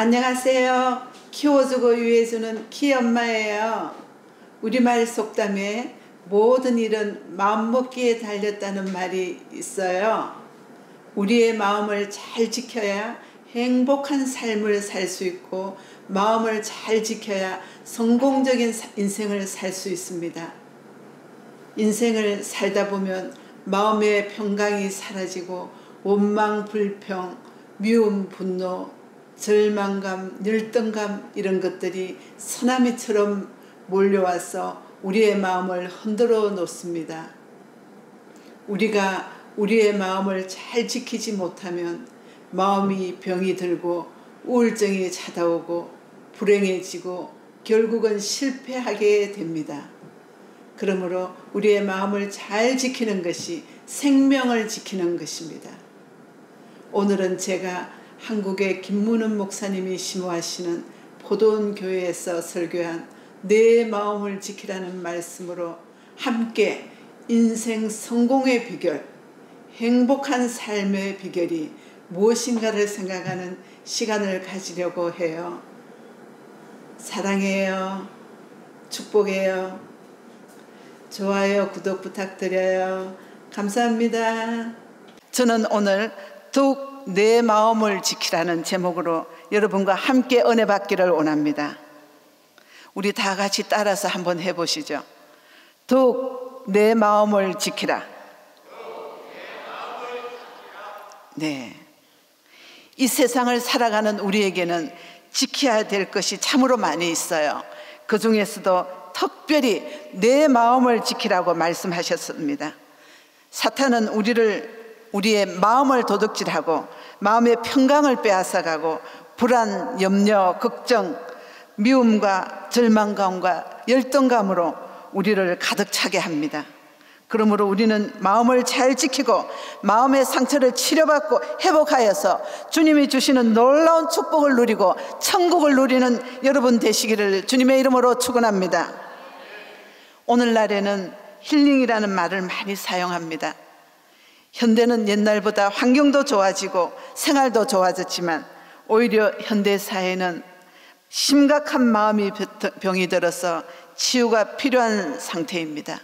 안녕하세요. 키워주고 위해주는 키엄마예요. 우리말 속담에 모든 일은 마음먹기에 달렸다는 말이 있어요. 우리의 마음을 잘 지켜야 행복한 삶을 살 수 있고, 마음을 잘 지켜야 성공적인 인생을 살 수 있습니다. 인생을 살다 보면 마음의 평강이 사라지고 원망, 불평, 미움, 분노, 절망감, 열등감 이런 것들이 쓰나미처럼 몰려와서 우리의 마음을 흔들어 놓습니다. 우리가 우리의 마음을 잘 지키지 못하면 마음이 병이 들고 우울증이 찾아오고 불행해지고 결국은 실패하게 됩니다. 그러므로 우리의 마음을 잘 지키는 것이 생명을 지키는 것입니다. 오늘은 제가 한국의 김문은 목사님이 심호하시는 포도원 교회에서 설교한 내 마음을 지키라는 말씀으로 함께 인생 성공의 비결, 행복한 삶의 비결이 무엇인가를 생각하는 시간을 가지려고 해요. 사랑해요. 축복해요. 좋아요, 구독 부탁드려요. 감사합니다. 저는 오늘 더욱 내 마음을 지키라는 제목으로 여러분과 함께 은혜 받기를 원합니다. 우리 다 같이 따라서 한번 해보시죠. 더욱 내 마음을 지키라. 네. 이 세상을 살아가는 우리에게는 지켜야 될 것이 참으로 많이 있어요. 그 중에서도 특별히 내 마음을 지키라고 말씀하셨습니다. 사탄은 우리의 마음을 도둑질하고 마음의 평강을 빼앗아가고 불안, 염려, 걱정, 미움과 절망감과 열등감으로 우리를 가득 차게 합니다. 그러므로 우리는 마음을 잘 지키고 마음의 상처를 치료받고 회복하여서 주님이 주시는 놀라운 축복을 누리고 천국을 누리는 여러분 되시기를 주님의 이름으로 축원합니다. 오늘날에는 힐링이라는 말을 많이 사용합니다. 현대는 옛날보다 환경도 좋아지고 생활도 좋아졌지만 오히려 현대사회는 심각한 마음이 병이 들어서 치유가 필요한 상태입니다.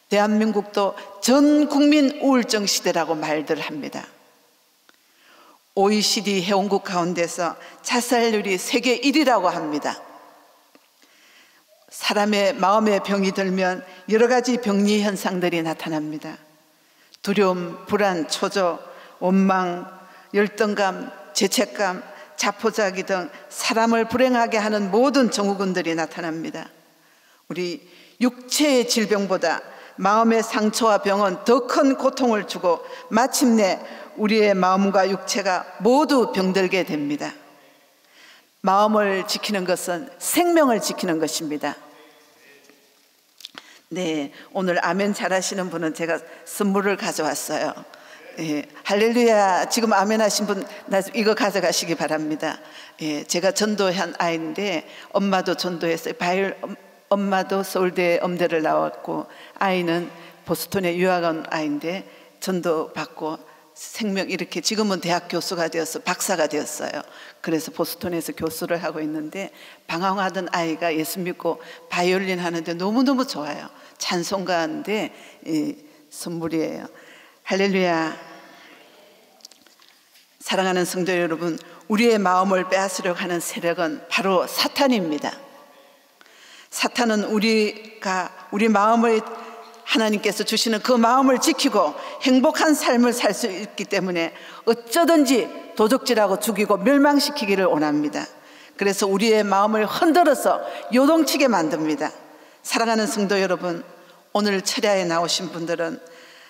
대한민국도 전 국민 우울증 시대라고 말들 합니다. OECD 회원국 가운데서 자살률이 세계 1위라고 합니다. 사람의 마음에 병이 들면 여러 가지 병리 현상들이 나타납니다. 두려움, 불안, 초조, 원망, 열등감, 죄책감, 자포자기 등 사람을 불행하게 하는 모든 증후군들이 나타납니다. 우리 육체의 질병보다 마음의 상처와 병은 더 큰 고통을 주고 마침내 우리의 마음과 육체가 모두 병들게 됩니다. 마음을 지키는 것은 생명을 지키는 것입니다. 네, 오늘 아멘 잘하시는 분은 제가 선물을 가져왔어요. 예, 할렐루야. 지금 아멘 하신 분 이거 가져가시기 바랍니다. 예, 제가 전도한 아이인데 엄마도 전도했어요. 엄마도 서울대 음대를 나왔고 아이는 보스턴에 유학 온 아이인데 전도 받고 생명 이렇게 지금은 대학 교수가 되어서 박사가 되었어요. 그래서 보스턴에서 교수를 하고 있는데 방황하던 아이가 예수 믿고 바이올린 하는데 너무너무 좋아요. 찬송가인데 선물이에요. 할렐루야. 사랑하는 성도 여러분, 우리의 마음을 빼앗으려고 하는 세력은 바로 사탄입니다. 사탄은 우리 마음을 하나님께서 주시는 그 마음을 지키고 행복한 삶을 살 수 있기 때문에 어쩌든지 도적질하고 죽이고 멸망시키기를 원합니다. 그래서 우리의 마음을 흔들어서 요동치게 만듭니다. 사랑하는 성도 여러분, 오늘 철야에 나오신 분들은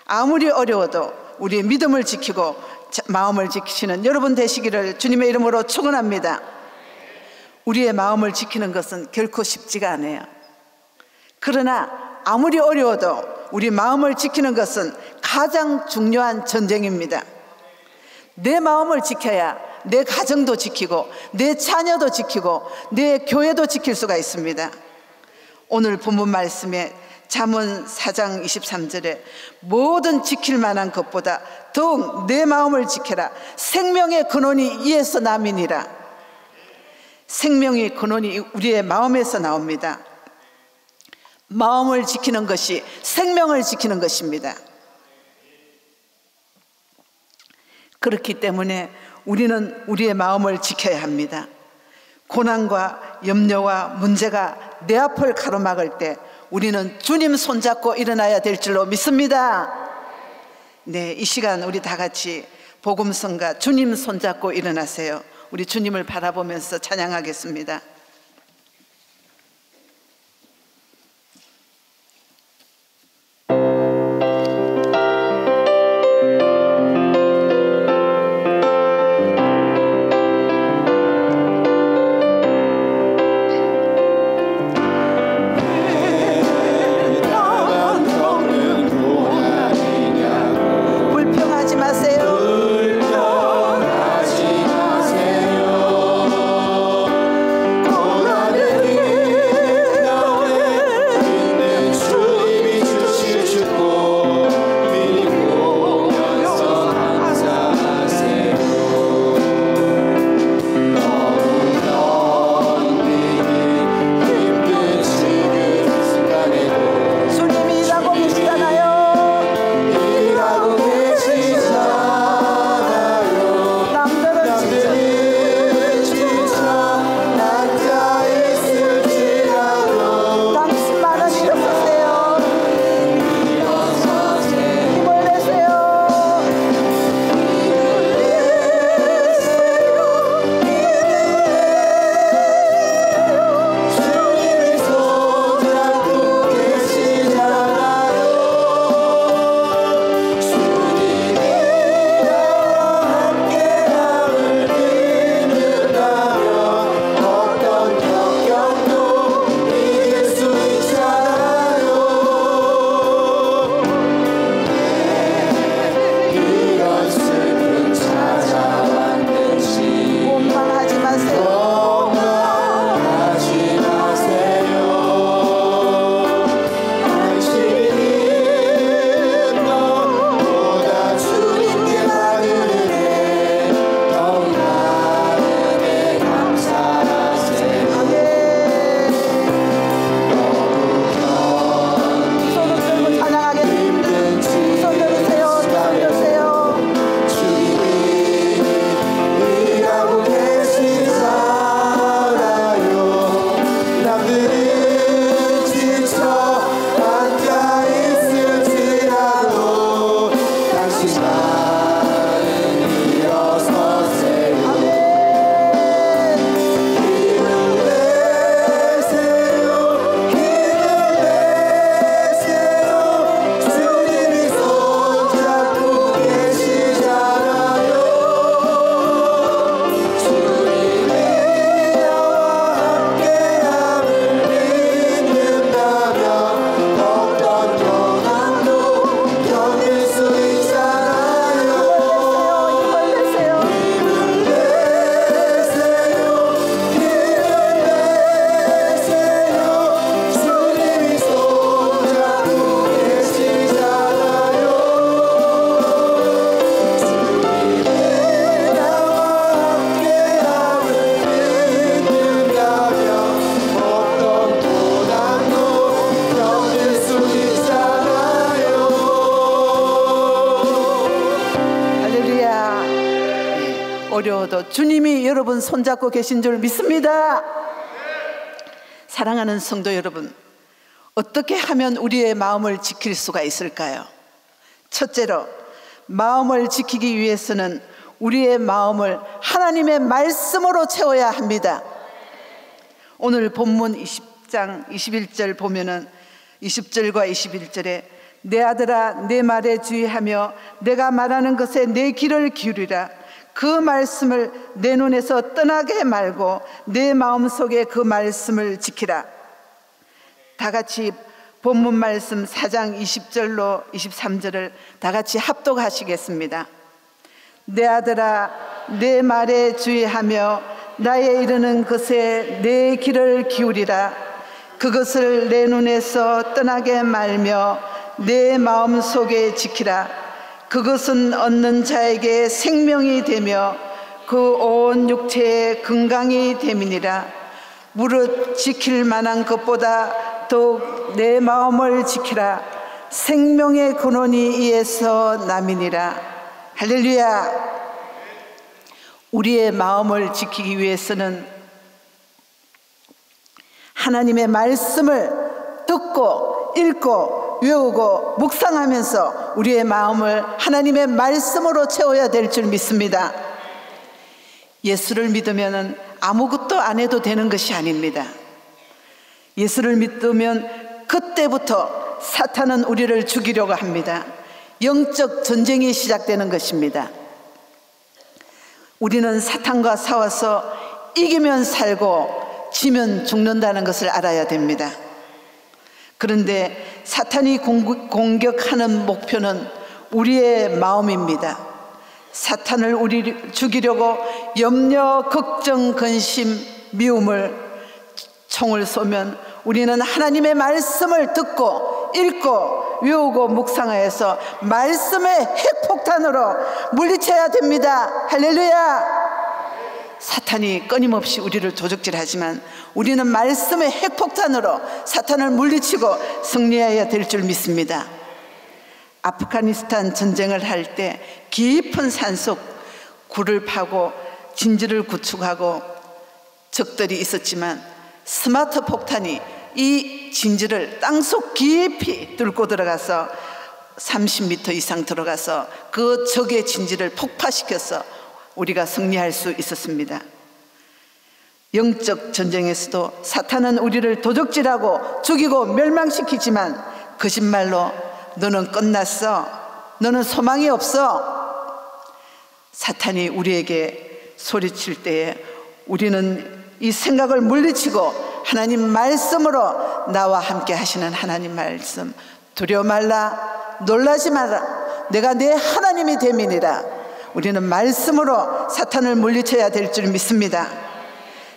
아무리 어려워도 우리의 믿음을 지키고 마음을 지키시는 여러분 되시기를 주님의 이름으로 축원합니다. 우리의 마음을 지키는 것은 결코 쉽지가 않아요. 그러나 아무리 어려워도 우리 마음을 지키는 것은 가장 중요한 전쟁입니다. 내 마음을 지켜야 내 가정도 지키고 내 자녀도 지키고 내 교회도 지킬 수가 있습니다. 오늘 본문 말씀에 잠언 4장 23절에 모든 지킬 만한 것보다 더욱 내 마음을 지켜라. 생명의 근원이 이에서 남이니라. 생명의 근원이 우리의 마음에서 나옵니다. 마음을 지키는 것이 생명을 지키는 것입니다. 그렇기 때문에 우리는 우리의 마음을 지켜야 합니다. 고난과 염려와 문제가 내 앞을 가로막을 때 우리는 주님 손잡고 일어나야 될 줄로 믿습니다. 네, 이 시간 우리 다 같이 복음성가 주님 손잡고 일어나세요. 우리 주님을 바라보면서 찬양하겠습니다. 어려워도 주님이 여러분 손잡고 계신 줄 믿습니다. 사랑하는 성도 여러분, 어떻게 하면 우리의 마음을 지킬 수가 있을까요? 첫째로, 마음을 지키기 위해서는 우리의 마음을 하나님의 말씀으로 채워야 합니다. 오늘 본문 20장 21절 보면은 20절과 21절에 내 아들아 내 말에 주의하며 내가 말하는 것에 내 귀를 기울이라. 그 말씀을 내 눈에서 떠나게 말고 내 마음속에 그 말씀을 지키라. 다 같이 본문 말씀 4장 20절로 23절을 다 같이 합독하시겠습니다. 내 아들아 내 말에 주의하며 나의 이르는 것에 내 귀를 기울이라. 그것을 내 눈에서 떠나게 말며 내 마음속에 지키라. 그것은 얻는 자에게 생명이 되며 그 온 육체의 건강이 됨이니라. 무릇 지킬 만한 것보다 더욱 내 마음을 지키라. 생명의 근원이 이에서 남이니라. 할렐루야. 우리의 마음을 지키기 위해서는 하나님의 말씀을 듣고 읽고 외우고 묵상하면서 우리의 마음을 하나님의 말씀으로 채워야 될 줄 믿습니다. 예수를 믿으면 아무것도 안 해도 되는 것이 아닙니다. 예수를 믿으면 그때부터 사탄은 우리를 죽이려고 합니다. 영적 전쟁이 시작되는 것입니다. 우리는 사탄과 싸워서 이기면 살고 지면 죽는다는 것을 알아야 됩니다. 그런데 사탄이 공격하는 목표는 우리의 마음입니다. 사탄을 우리 죽이려고 염려, 걱정, 근심, 미움을 총을 쏘면 우리는 하나님의 말씀을 듣고 읽고 외우고 묵상하여서 말씀의 핵폭탄으로 물리쳐야 됩니다. 할렐루야. 사탄이 끊임없이 우리를 도적질하지만 우리는 말씀의 핵폭탄으로 사탄을 물리치고 승리해야 될 줄 믿습니다. 아프가니스탄 전쟁을 할 때 깊은 산속 굴을 파고 진지를 구축하고 적들이 있었지만 스마트 폭탄이 이 진지를 땅속 깊이 뚫고 들어가서 30m 이상 들어가서 그 적의 진지를 폭파시켜서 우리가 승리할 수 있었습니다. 영적 전쟁에서도 사탄은 우리를 도적질하고 죽이고 멸망시키지만 거짓말로 너는 끝났어, 너는 소망이 없어. 사탄이 우리에게 소리칠 때에 우리는 이 생각을 물리치고 하나님 말씀으로 나와 함께 하시는 하나님 말씀, 두려워 말라, 놀라지 마라, 내가 내 하나님이 됨이니라. 우리는 말씀으로 사탄을 물리쳐야 될 줄 믿습니다.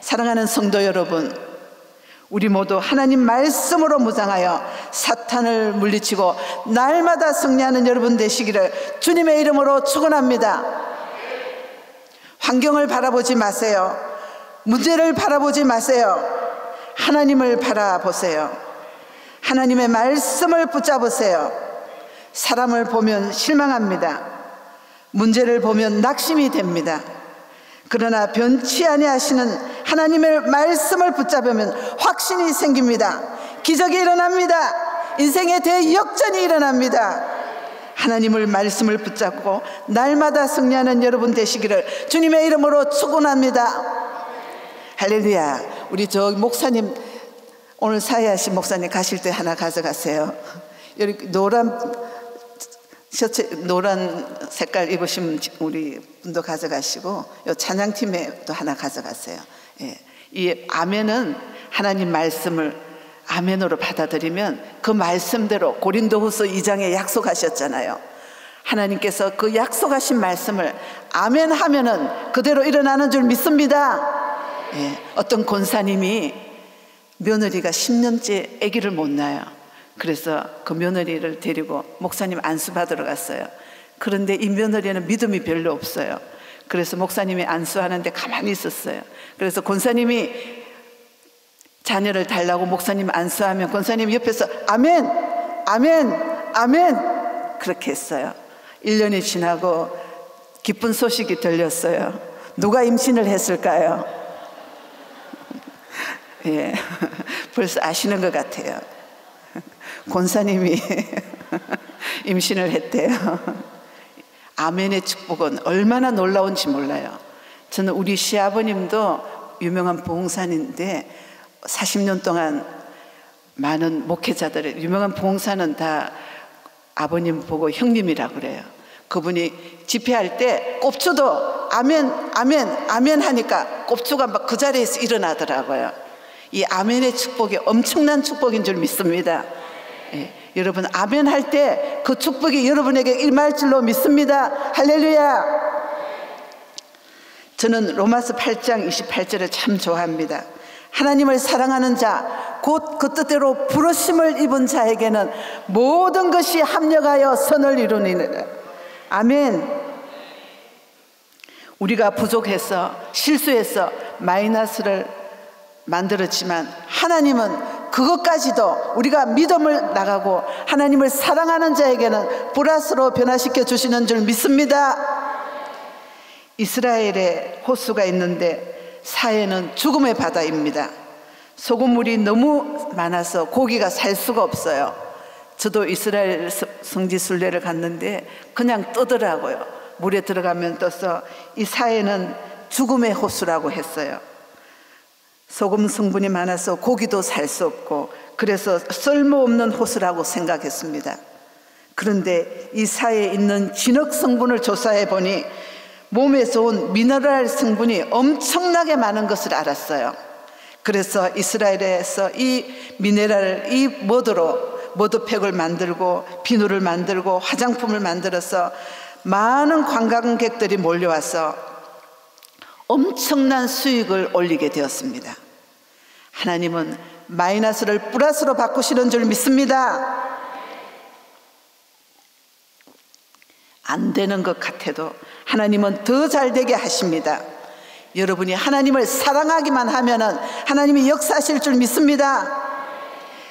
사랑하는 성도 여러분, 우리 모두 하나님 말씀으로 무장하여 사탄을 물리치고 날마다 승리하는 여러분 되시기를 주님의 이름으로 축원합니다. 환경을 바라보지 마세요. 문제를 바라보지 마세요. 하나님을 바라보세요. 하나님의 말씀을 붙잡으세요. 사람을 보면 실망합니다. 문제를 보면 낙심이 됩니다. 그러나 변치 아니하시는 하나님의 말씀을 붙잡으면 확신이 생깁니다. 기적이 일어납니다. 인생의 대역전이 일어납니다. 하나님을 말씀을 붙잡고 날마다 승리하는 여러분 되시기를 주님의 이름으로 축원합니다. 할렐루야. 우리 저 목사님, 오늘 사회하신 목사님 가실 때 하나 가져가세요. 여기 노란 셔츠, 노란 색깔 입으신 우리 분도 가져가시고, 요 찬양팀에 또 하나 가져가세요. 예. 이 아멘은 하나님 말씀을 아멘으로 받아들이면 그 말씀대로 고린도후서 2장에 약속하셨잖아요. 하나님께서 그 약속하신 말씀을 아멘 하면은 그대로 일어나는 줄 믿습니다. 예. 어떤 권사님이 며느리가 10년째 아기를 못 낳아요. 그래서 그 며느리를 데리고 목사님 안수 받으러 갔어요. 그런데 이 며느리는 믿음이 별로 없어요. 그래서 목사님이 안수하는데 가만히 있었어요. 그래서 권사님이 자녀를 달라고 목사님 안수하면 권사님 옆에서 아멘, 아멘, 아멘 그렇게 했어요. 1년이 지나고 기쁜 소식이 들렸어요. 누가 임신을 했을까요? 예, 벌써 아시는 것 같아요. 권사님이 임신을 했대요. 아멘의 축복은 얼마나 놀라운지 몰라요. 저는 우리 시아버님도 유명한 부흥사인데 40년 동안 많은 목회자들을, 유명한 부흥사는 다 아버님 보고 형님이라고 그래요. 그분이 집회할 때 꼽주도 아멘, 아멘, 아멘 하니까 꼽주가 막 그 자리에서 일어나더라고요. 이 아멘의 축복이 엄청난 축복인 줄 믿습니다. 예, 여러분 아멘 할 때 그 축복이 여러분에게 임할 줄로 믿습니다. 할렐루야. 저는 로마서 8장 28절을 참 좋아합니다. 하나님을 사랑하는 자, 곧 그 뜻대로 부르심을 입은 자에게는 모든 것이 합력하여 선을 이루니라. 아멘. 우리가 부족해서 실수해서 마이너스를 만들었지만 하나님은 그것까지도 우리가 믿음을 나가고 하나님을 사랑하는 자에게는 플러스로 변화시켜 주시는 줄 믿습니다. 이스라엘에 호수가 있는데 사해는 죽음의 바다입니다. 소금물이 너무 많아서 고기가 살 수가 없어요. 저도 이스라엘 성지 순례를 갔는데 그냥 뜨더라고요. 물에 들어가면 떠서 이 사해는 죽음의 호수라고 했어요. 소금 성분이 많아서 고기도 살 수 없고 그래서 쓸모없는 호수라고 생각했습니다. 그런데 이 사해에 있는 진흙 성분을 조사해 보니 몸에 좋은 미네랄 성분이 엄청나게 많은 것을 알았어요. 그래서 이스라엘에서 이 미네랄을 이 머드팩을 만들고 비누를 만들고 화장품을 만들어서 많은 관광객들이 몰려와서 엄청난 수익을 올리게 되었습니다. 하나님은 마이너스를 플러스로 바꾸시는 줄 믿습니다. 안 되는 것 같아도 하나님은 더 잘 되게 하십니다. 여러분이 하나님을 사랑하기만 하면은 하나님이 역사하실 줄 믿습니다.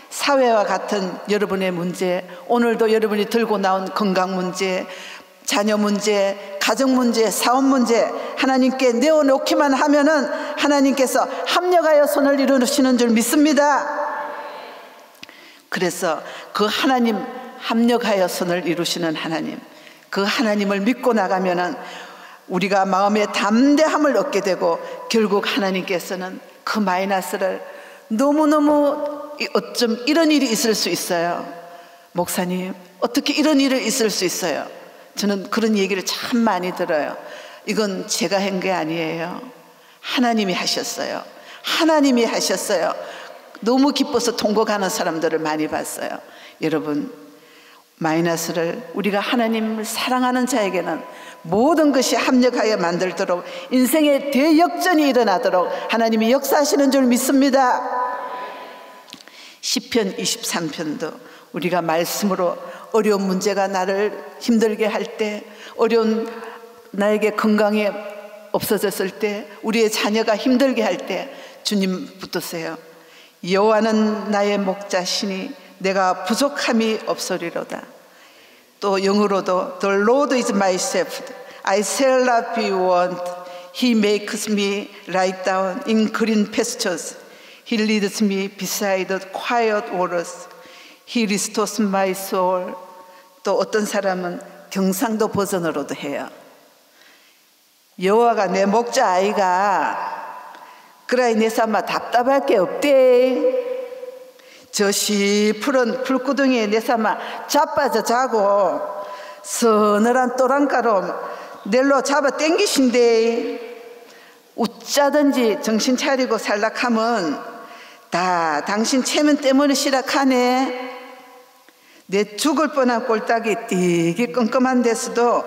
사회와 같은 여러분의 문제, 오늘도 여러분이 들고 나온 건강 문제, 자녀 문제, 가정 문제, 사업 문제 하나님께 내어놓기만 하면은 하나님께서 합력하여 손을 이루시는 줄 믿습니다. 그래서 그 하나님 합력하여 손을 이루시는 하나님, 그 하나님을 믿고 나가면은 우리가 마음의 담대함을 얻게 되고 결국 하나님께서는 그 마이너스를 너무너무 어쩜 이런 일이 있을 수 있어요. 목사님 어떻게 이런 일이 있을 수 있어요? 저는 그런 얘기를 참 많이 들어요. 이건 제가 한 게 아니에요. 하나님이 하셨어요. 하나님이 하셨어요. 너무 기뻐서 통곡하는 사람들을 많이 봤어요. 여러분, 마이너스를 우리가 하나님을 사랑하는 자에게는 모든 것이 합력하여 만들도록 인생의 대역전이 일어나도록 하나님이 역사하시는 줄 믿습니다. 시편 23편도 우리가 말씀으로 어려운 문제가 나를 힘들게 할 때, 어려운 나에게 건강이 없어졌을 때, 우리의 자녀가 힘들게 할 때 주님 붙드세요. 여호와는 나의 목자시니 내가 부족함이 없으리로다. 또 영어로도 The Lord is my shepherd, I shall not be want. He makes me lie down in green pastures. He leads me beside the quiet waters. He restores my soul. 또 어떤 사람은 경상도 버전으로도 해요. 여호와가 내 목자 아이가 그라이 내 삼아 답답할 게 없대. 저 시푸른 풀구덩이에 내 삼아 자빠져 자고 서늘한 또랑가로 낼로 잡아 땡기신대. 웃자든지 정신 차리고 살락하면 다 당신 체면 때문에 시락하네. 내 죽을 뻔한 꼴딱이 띠기 끔끔한 데서도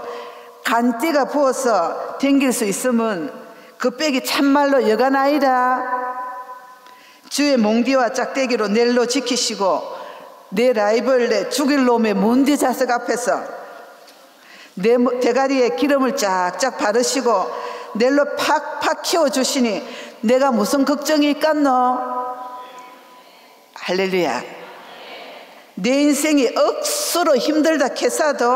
간띠가 부어서 댕길 수 있으면 그 빽이 참말로 여간 아니라. 주의 몽디와 짝대기로 넬로 지키시고 내 라이벌 내 죽일 놈의 문디 자석 앞에서 내 대가리에 기름을 쫙쫙 바르시고 넬로 팍팍 키워주시니 내가 무슨 걱정이 있겠노? 할렐루야. 내 인생이 억수로 힘들다 캐사도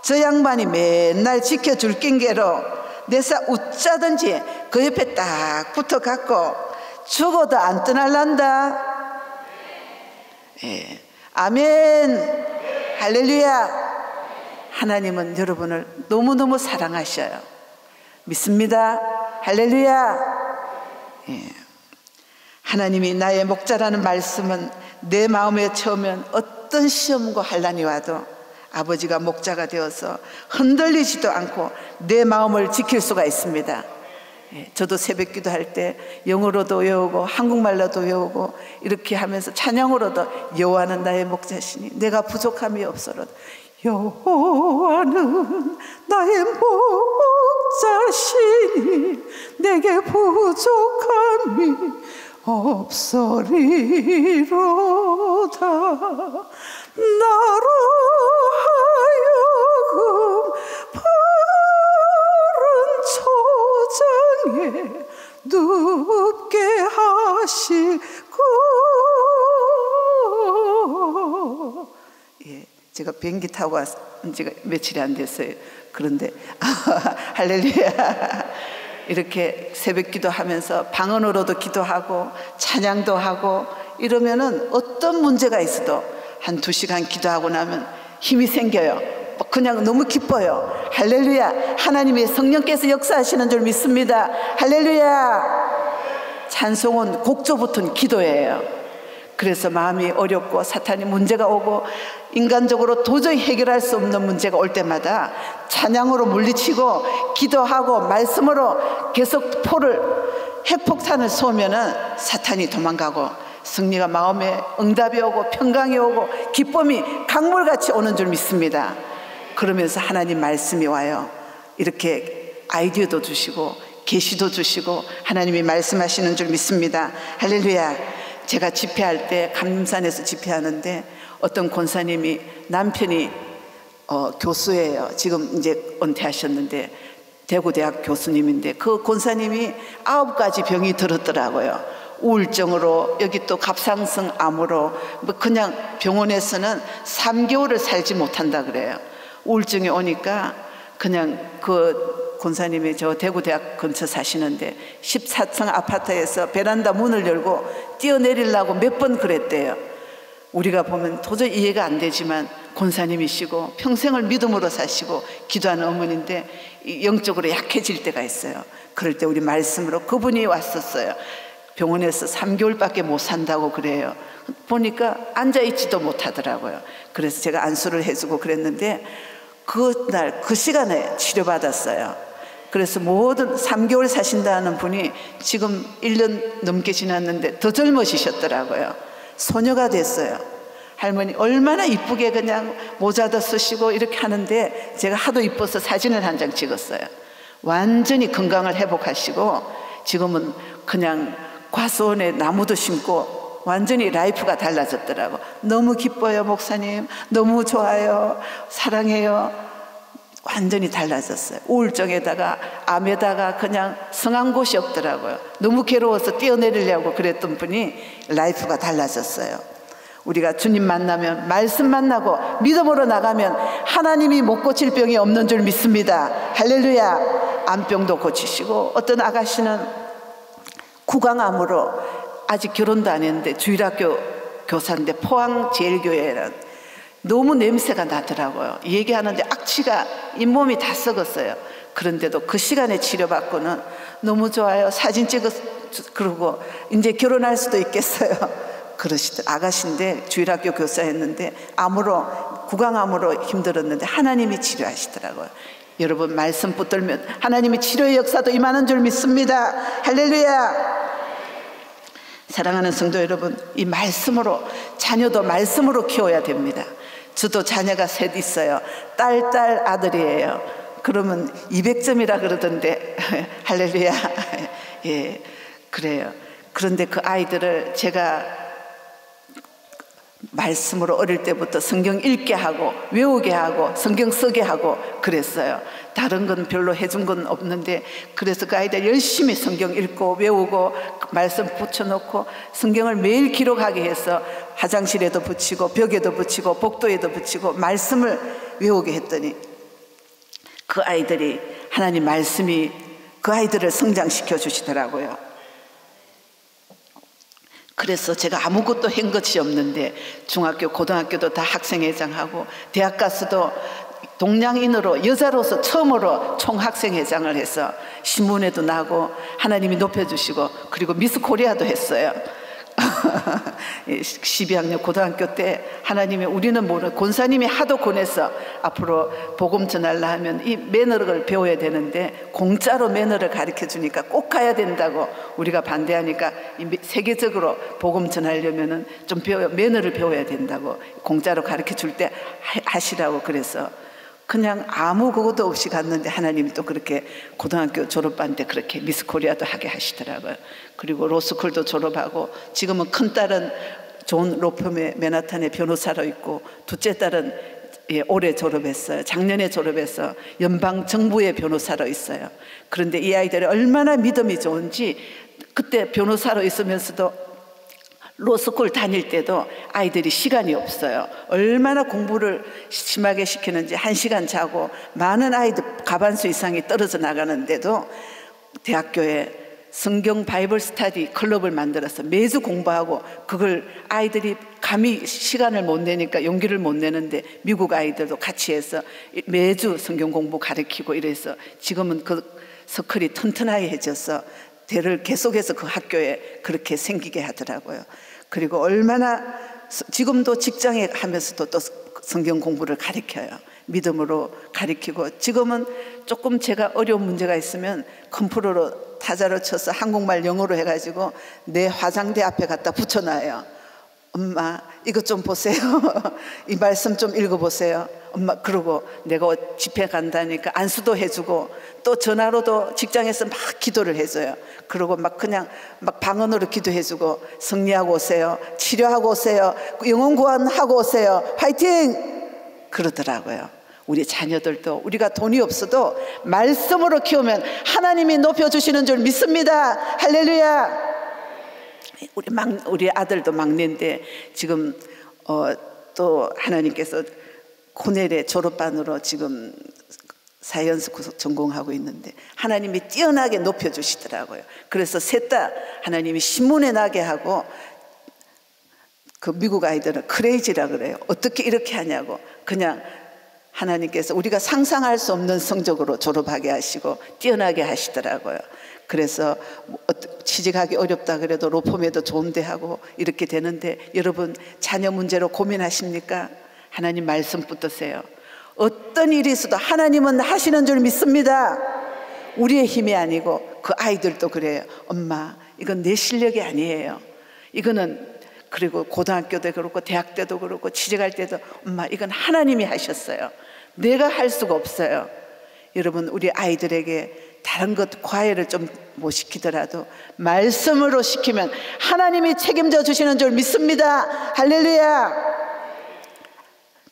저 양반이 맨날 지켜줄 낀게로 내사 웃자든지 그 옆에 딱 붙어갖고 죽어도 안 떠날란다. 예. 아멘. 할렐루야. 하나님은 여러분을 너무너무 사랑하셔요. 믿습니다. 할렐루야. 예. 하나님이 나의 목자라는 말씀은 내 마음에 처음엔 어떤 시험과 환난이 와도 아버지가 목자가 되어서 흔들리지도 않고 내 마음을 지킬 수가 있습니다. 저도 새벽 기도할 때 영어로도 외우고 한국말로도 외우고 이렇게 하면서 찬양으로도 여호와는 나의 목자시니 내가 부족함이 없어도 여호와는 나의 목자시니 내게 부족함이 없으리로다. 나로 하여금 푸른 눕게 하시고. 예, 제가 비행기 타고 왔 지가 며칠이 안 됐어요. 그런데 할렐루야. 이렇게 새벽 기도하면서 방언으로도 기도하고 찬양도 하고 이러면은 어떤 문제가 있어도 한 2시간 기도하고 나면 힘이 생겨요. 그냥 너무 기뻐요. 할렐루야. 하나님의 성령께서 역사하시는 줄 믿습니다. 할렐루야. 찬송은 곡조 붙은 기도예요. 그래서 마음이 어렵고 사탄이 문제가 오고 인간적으로 도저히 해결할 수 없는 문제가 올 때마다 찬양으로 물리치고 기도하고 말씀으로 계속 핵폭탄을 쏘면은 사탄이 도망가고 승리가 마음에 응답이 오고 평강이 오고 기쁨이 강물같이 오는 줄 믿습니다. 그러면서 하나님 말씀이 와요. 이렇게 아이디어도 주시고 계시도 주시고 하나님이 말씀하시는 줄 믿습니다. 할렐루야. 제가 집회할 때 감림산에서 집회하는데 어떤 권사님이 남편이 교수예요. 지금 이제 은퇴하셨는데 대구대학 교수님인데 그 권사님이 9가지 병이 들었더라고요. 우울증으로 여기 또 갑상선 암으로 뭐 그냥 병원에서는 3개월을 살지 못한다 그래요. 우울증이 오니까 그냥 그 권사님이 저 대구대학 근처 사시는데 14층 아파트에서 베란다 문을 열고 뛰어내리려고 몇 번 그랬대요. 우리가 보면 도저히 이해가 안 되지만 권사님이시고 평생을 믿음으로 사시고 기도하는 어머니인데 영적으로 약해질 때가 있어요. 그럴 때 우리 말씀으로 그분이 왔었어요. 병원에서 3개월밖에 못 산다고 그래요. 보니까 앉아있지도 못하더라고요. 그래서 제가 안수를 해주고 그랬는데 그날 그 시간에 치료받았어요. 그래서 모든 3개월 사신다는 분이 지금 1년 넘게 지났는데 더 젊어지셨더라고요. 소녀가 됐어요. 할머니 얼마나 이쁘게 그냥 모자도 쓰시고 이렇게 하는데 제가 하도 이뻐서 사진을 한 장 찍었어요. 완전히 건강을 회복하시고 지금은 그냥 과수원에 나무도 심고 완전히 라이프가 달라졌더라고. 너무 기뻐요 목사님. 너무 좋아요. 사랑해요. 완전히 달라졌어요. 우울증에다가 암에다가 그냥 성한 곳이 없더라고요. 너무 괴로워서 뛰어내리려고 그랬던 분이 라이프가 달라졌어요. 우리가 주님 만나면 말씀 만나고 믿음으로 나가면 하나님이 못 고칠 병이 없는 줄 믿습니다. 할렐루야. 암병도 고치시고 어떤 아가씨는 구강암으로 아직 결혼도 안 했는데 주일학교 교사인데 포항제일교회는 너무 냄새가 나더라고요. 얘기하는데 악취가 잇몸이 다 썩었어요. 그런데도 그 시간에 치료받고는 너무 좋아요. 사진 찍어서 그러고 이제 결혼할 수도 있겠어요. 그러시더라고요. 아가씨인데 주일학교 교사였는데 암으로 구강암으로 힘들었는데 하나님이 치료하시더라고요. 여러분 말씀 붙들면 하나님이 치료의 역사도 임하는 줄 믿습니다. 할렐루야. 사랑하는 성도 여러분, 이 말씀으로 자녀도 말씀으로 키워야 됩니다. 저도 자녀가 셋 있어요. 딸 아들이에요. 그러면 200점이라 그러던데 할렐루야. 예, 그래요. 그런데 그 아이들을 제가 말씀으로 어릴 때부터 성경 읽게 하고 외우게 하고 성경 쓰게 하고 그랬어요. 다른 건 별로 해준 건 없는데 그래서 그 아이들 열심히 성경 읽고 외우고 말씀 붙여놓고 성경을 매일 기록하게 해서 화장실에도 붙이고 벽에도 붙이고 복도에도 붙이고 말씀을 외우게 했더니 그 아이들이 하나님 말씀이 그 아이들을 성장시켜 주시더라고요. 그래서 제가 아무것도 한 것이 없는데 중학교 고등학교도 다 학생회장하고 대학 가서도 동양인으로 여자로서 처음으로 총학생회장을 해서 신문에도 나고 하나님이 높여주시고 그리고 미스 코리아도 했어요. 12학년 고등학교 때 하나님이 우리는 모르는 권사님이 하도 권해서 앞으로 복음 전하려 하면 이 매너를 배워야 되는데 공짜로 매너를 가르쳐 주니까 꼭 가야 된다고 우리가 반대하니까 세계적으로 복음 전하려면은 좀 매너를 배워야 된다고 공짜로 가르쳐 줄 때 하시라고 그래서 그냥 아무 그것도 없이 갔는데 하나님이 또 그렇게 고등학교 졸업반 때 그렇게 미스 코리아도 하게 하시더라고요. 그리고 로스쿨도 졸업하고 지금은 큰 딸은 좋은 로펌의 맨하탄의 변호사로 있고 둘째 딸은 예, 올해 졸업했어요. 작년에 졸업해서 연방 정부의 변호사로 있어요. 그런데 이 아이들이 얼마나 믿음이 좋은지, 그때 변호사로 있으면서도 로스쿨 다닐 때도 아이들이 시간이 없어요. 얼마나 공부를 심하게 시키는지 1시간 자고 많은 아이들 과반수 이상이 떨어져 나가는데도 대학교에 성경 바이블 스터디 클럽을 만들어서 매주 공부하고, 그걸 아이들이 감히 시간을 못 내니까 용기를 못 내는데 미국 아이들도 같이 해서 매주 성경 공부 가르치고 이래서 지금은 그 서클이 튼튼하게해져서 대를 계속해서 그 학교에 그렇게 생기게 하더라고요. 그리고 얼마나 지금도 직장에 하면서도 또 성경 공부를 가르쳐요. 믿음으로 가르치고, 지금은 조금 제가 어려운 문제가 있으면 컴퓨터로 타자로 쳐서 한국말 영어로 해가지고 내 화장대 앞에 갖다 붙여놔요. 엄마 이것 좀 보세요. 이 말씀 좀 읽어보세요. 엄마, 그러고 내가 집회 간다니까 안수도 해주고, 또 전화로도 직장에서 막 기도를 해줘요. 그러고 막 그냥 막 방언으로 기도해주고, 승리하고 오세요, 치료하고 오세요, 영혼 구원하고 오세요, 화이팅! 그러더라고요. 우리 자녀들도 우리가 돈이 없어도 말씀으로 키우면 하나님이 높여주시는 줄 믿습니다. 할렐루야. 우리 아들도 막내인데 지금 또 하나님께서 코넬의 졸업반으로 지금 사이언스 전공하고 있는데 하나님이 뛰어나게 높여주시더라고요. 그래서 셋 다 하나님이 신문에 나게 하고, 그 미국 아이들은 크레이지라 그래요. 어떻게 이렇게 하냐고. 그냥 하나님께서 우리가 상상할 수 없는 성적으로 졸업하게 하시고 뛰어나게 하시더라고요. 그래서 취직하기 어렵다 그래도 로펌에도 좋은 데 하고 이렇게 되는데, 여러분 자녀 문제로 고민하십니까? 하나님 말씀 붙드세요. 어떤 일이 있어도 하나님은 하시는 줄 믿습니다. 우리의 힘이 아니고 그 아이들도 그래요. 엄마, 이건 내 실력이 아니에요. 이거는, 그리고 고등학교 때도 그렇고 대학 때도 그렇고 취직할 때도 엄마, 이건 하나님이 하셨어요. 내가 할 수가 없어요. 여러분, 우리 아이들에게 다른 것 과외를 좀 못 시키더라도 말씀으로 시키면 하나님이 책임져 주시는 줄 믿습니다. 할렐루야.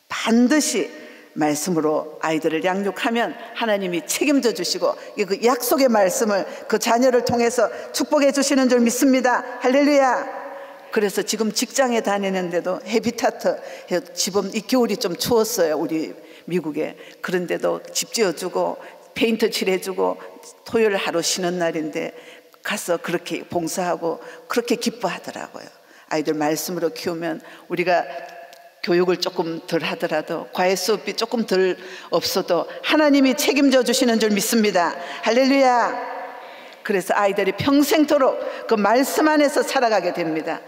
반드시 말씀으로 아이들을 양육하면 하나님이 책임져 주시고, 그 약속의 말씀을 그 자녀를 통해서 축복해 주시는 줄 믿습니다. 할렐루야. 그래서 지금 직장에 다니는데도 헤비타트, 지금 이 겨울이 좀 추웠어요, 우리 미국에. 그런데도 집 지어주고 페인트 칠해주고, 토요일 하루 쉬는 날인데 가서 그렇게 봉사하고 그렇게 기뻐하더라고요. 아이들 말씀으로 키우면 우리가 교육을 조금 덜 하더라도, 과외 수업비 조금 덜 없어도 하나님이 책임져 주시는 줄 믿습니다. 할렐루야. 그래서 아이들이 평생토록 그 말씀 안에서 살아가게 됩니다.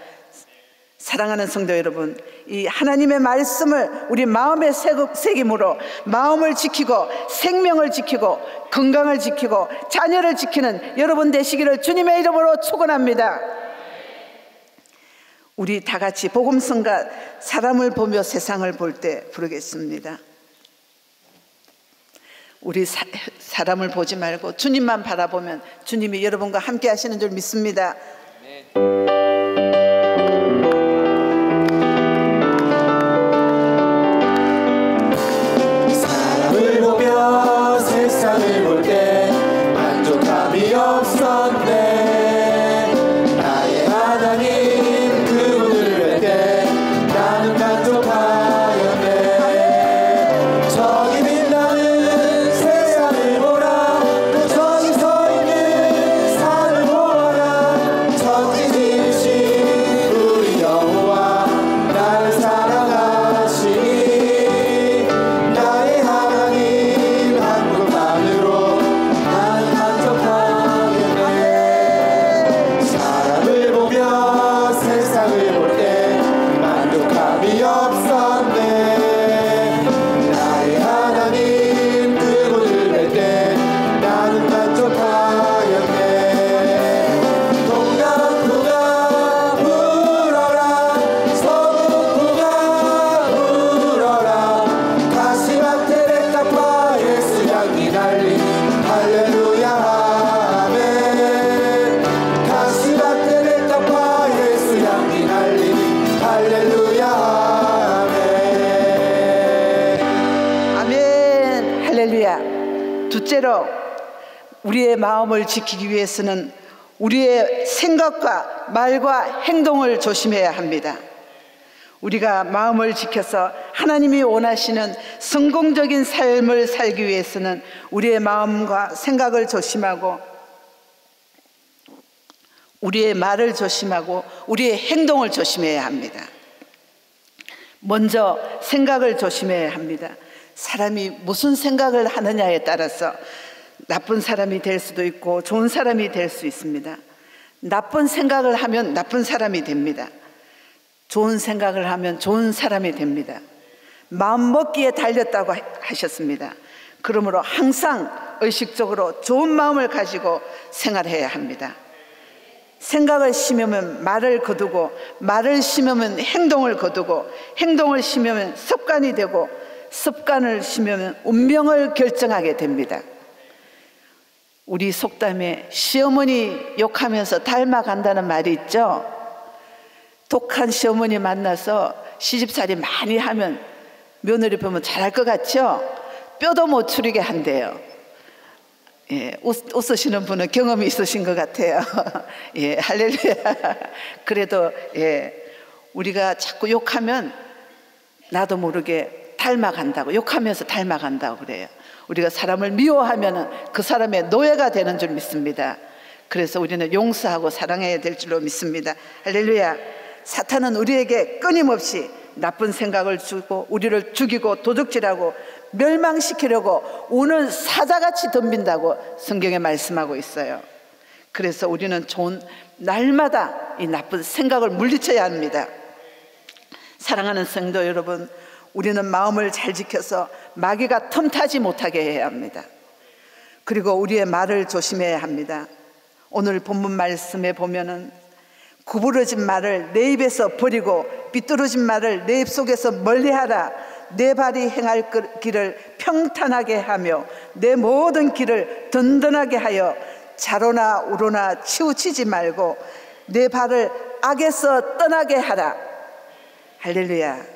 사랑하는 성도 여러분, 이 하나님의 말씀을 우리 마음에 새김으로 마음을 지키고 생명을 지키고 건강을 지키고 자녀를 지키는 여러분 되시기를 주님의 이름으로 축원합니다. 우리 다 같이 복음성가 사람을 보며 세상을 볼 때 부르겠습니다. 우리 사람을 보지 말고 주님만 바라보면 주님이 여러분과 함께 하시는 줄 믿습니다. 사람을 보며 세상을 볼 때 만족함이 없었네. 나의 하나님 그분을 뵐 때 나는 만족하였네. 저기 빛나는 세상을 보라. 저기 서 있는 산을 보아라. 천지 지으신 번째로 우리의 마음을 지키기 위해서는 우리의 생각과 말과 행동을 조심해야 합니다. 우리가 마음을 지켜서 하나님이 원하시는 성공적인 삶을 살기 위해서는 우리의 마음과 생각을 조심하고 우리의 말을 조심하고 우리의 행동을 조심해야 합니다. 먼저 생각을 조심해야 합니다. 사람이 무슨 생각을 하느냐에 따라서 나쁜 사람이 될 수도 있고 좋은 사람이 될 수 있습니다. 나쁜 생각을 하면 나쁜 사람이 됩니다. 좋은 생각을 하면 좋은 사람이 됩니다. 마음먹기에 달렸다고 하셨습니다. 그러므로 항상 의식적으로 좋은 마음을 가지고 생활해야 합니다. 생각을 심으면 말을 거두고, 말을 심으면 행동을 거두고, 행동을 심으면 습관이 되고, 습관을 심으면 운명을 결정하게 됩니다. 우리 속담에 시어머니 욕하면서 닮아간다는 말이 있죠. 독한 시어머니 만나서 시집살이 많이 하면 며느리 보면 잘할 것 같죠? 뼈도 못 추리게 한대요. 예, 웃으시는 분은 경험이 있으신 것 같아요. 예, 할렐루야. 그래도 예, 우리가 자꾸 욕하면 나도 모르게 닮아간다고, 욕하면서 닮아간다고 그래요. 우리가 사람을 미워하면 그 사람의 노예가 되는 줄 믿습니다. 그래서 우리는 용서하고 사랑해야 될 줄로 믿습니다. 할렐루야. 사탄은 우리에게 끊임없이 나쁜 생각을 주고 우리를 죽이고 도둑질하고 멸망시키려고 우는 사자같이 덤빈다고 성경에 말씀하고 있어요. 그래서 우리는 좋은 날마다 이 나쁜 생각을 물리쳐야 합니다. 사랑하는 성도 여러분, 우리는 마음을 잘 지켜서 마귀가 틈타지 못하게 해야 합니다. 그리고 우리의 말을 조심해야 합니다. 오늘 본문 말씀에 보면은 구부러진 말을 내 입에서 버리고 삐뚤어진 말을 내 입속에서 멀리하라. 내 발이 행할 길을 평탄하게 하며 내 모든 길을 든든하게 하여 좌로나 우로나 치우치지 말고 내 발을 악에서 떠나게 하라. 할렐루야.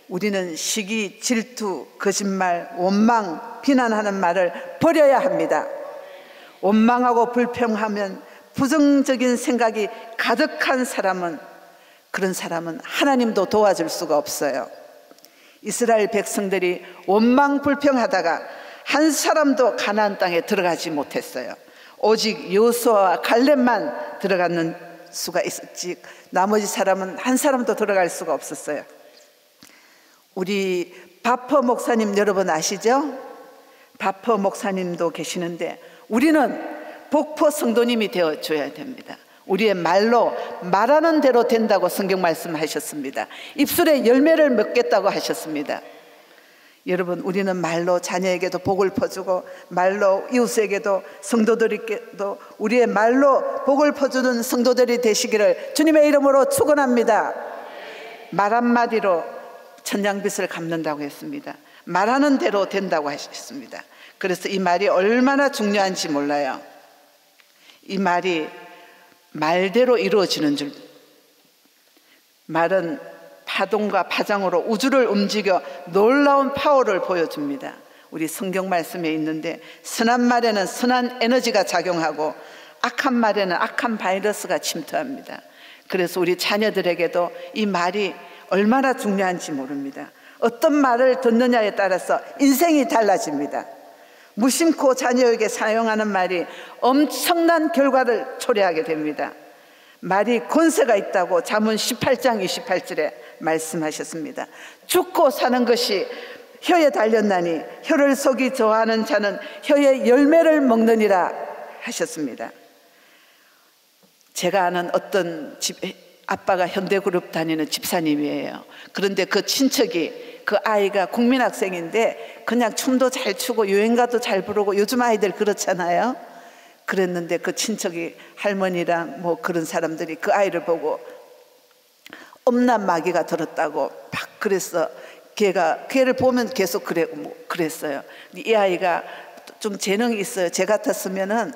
우리는 시기, 질투, 거짓말, 원망, 비난하는 말을 버려야 합니다. 원망하고 불평하면 부정적인 생각이 가득한 사람은, 그런 사람은 하나님도 도와줄 수가 없어요. 이스라엘 백성들이 원망 불평하다가 한 사람도 가나안 땅에 들어가지 못했어요. 오직 여호수아와 갈렙만 들어가는 수가 있었지 나머지 사람은 한 사람도 들어갈 수가 없었어요. 우리 바퍼 목사님 여러분 아시죠? 바퍼 목사님도 계시는데 우리는 복포 성도님이 되어줘야 됩니다. 우리의 말로 말하는 대로 된다고 성경 말씀하셨습니다. 입술에 열매를 맺겠다고 하셨습니다. 여러분, 우리는 말로 자녀에게도 복을 퍼주고 말로 이웃에게도 성도들에게도 우리의 말로 복을 퍼주는 성도들이 되시기를 주님의 이름으로 축원합니다. 말 한마디로 천냥빚을 갚는다고 했습니다. 말하는 대로 된다고 하셨습니다. 그래서 이 말이 얼마나 중요한지 몰라요. 이 말이 말대로 이루어지는 줄. 말은 파동과 파장으로 우주를 움직여 놀라운 파워를 보여줍니다. 우리 성경 말씀에 있는데 선한 말에는 선한 에너지가 작용하고 악한 말에는 악한 바이러스가 침투합니다. 그래서 우리 자녀들에게도 이 말이 얼마나 중요한지 모릅니다. 어떤 말을 듣느냐에 따라서 인생이 달라집니다. 무심코 자녀에게 사용하는 말이 엄청난 결과를 초래하게 됩니다. 말이 권세가 있다고 잠언 18장 28절에 말씀하셨습니다. 죽고 사는 것이 혀에 달렸나니 혀를 속이 좋아하는 자는 혀의 열매를 먹느니라 하셨습니다. 제가 아는 어떤 아빠가 현대그룹 다니는 집사님이에요. 그런데 그 친척이 그 아이가 국민학생인데 그냥 춤도 잘 추고 유행가도 잘 부르고 요즘 아이들 그렇잖아요. 그랬는데 그 친척이 할머니랑 뭐 그런 사람들이 그 아이를 보고 엄난 마귀가 들었다고 막 그랬어. 걔를 보면 계속 그랬어요. 이 아이가 좀 재능이 있어요. 제 같았으면은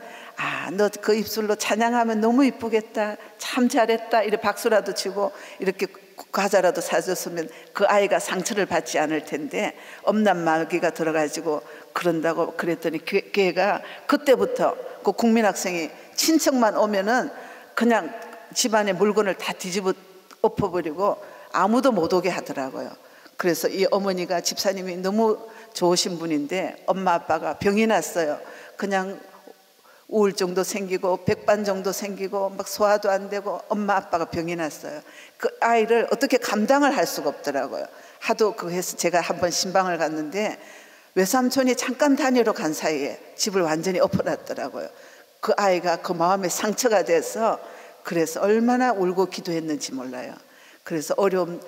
너 그 입술로 찬양하면 너무 이쁘겠다, 참 잘했다 이렇게 박수라도 치고 이렇게 과자라도 사줬으면 그 아이가 상처를 받지 않을 텐데 엄난 마귀가 들어가지고 그런다고 그랬더니 걔가 그때부터 그 국민학생이 친척만 오면은 그냥 집안의 물건을 다 뒤집어 엎어버리고 아무도 못 오게 하더라고요. 그래서 이 어머니가 집사님이 너무 좋으신 분인데 엄마 아빠가 병이 났어요. 그냥 우울증도 생기고 백반 정도 생기고 막 소화도 안 되고 엄마 아빠가 병이 났어요. 그 아이를 어떻게 감당을 할 수가 없더라고요. 하도 그거 해서 제가 한번 신방을 갔는데 외삼촌이 잠깐 다니러 간 사이에 집을 완전히 엎어놨더라고요. 그 아이가 그 마음에 상처가 돼서 그래서 얼마나 울고 기도했는지 몰라요. 그래서 어려움도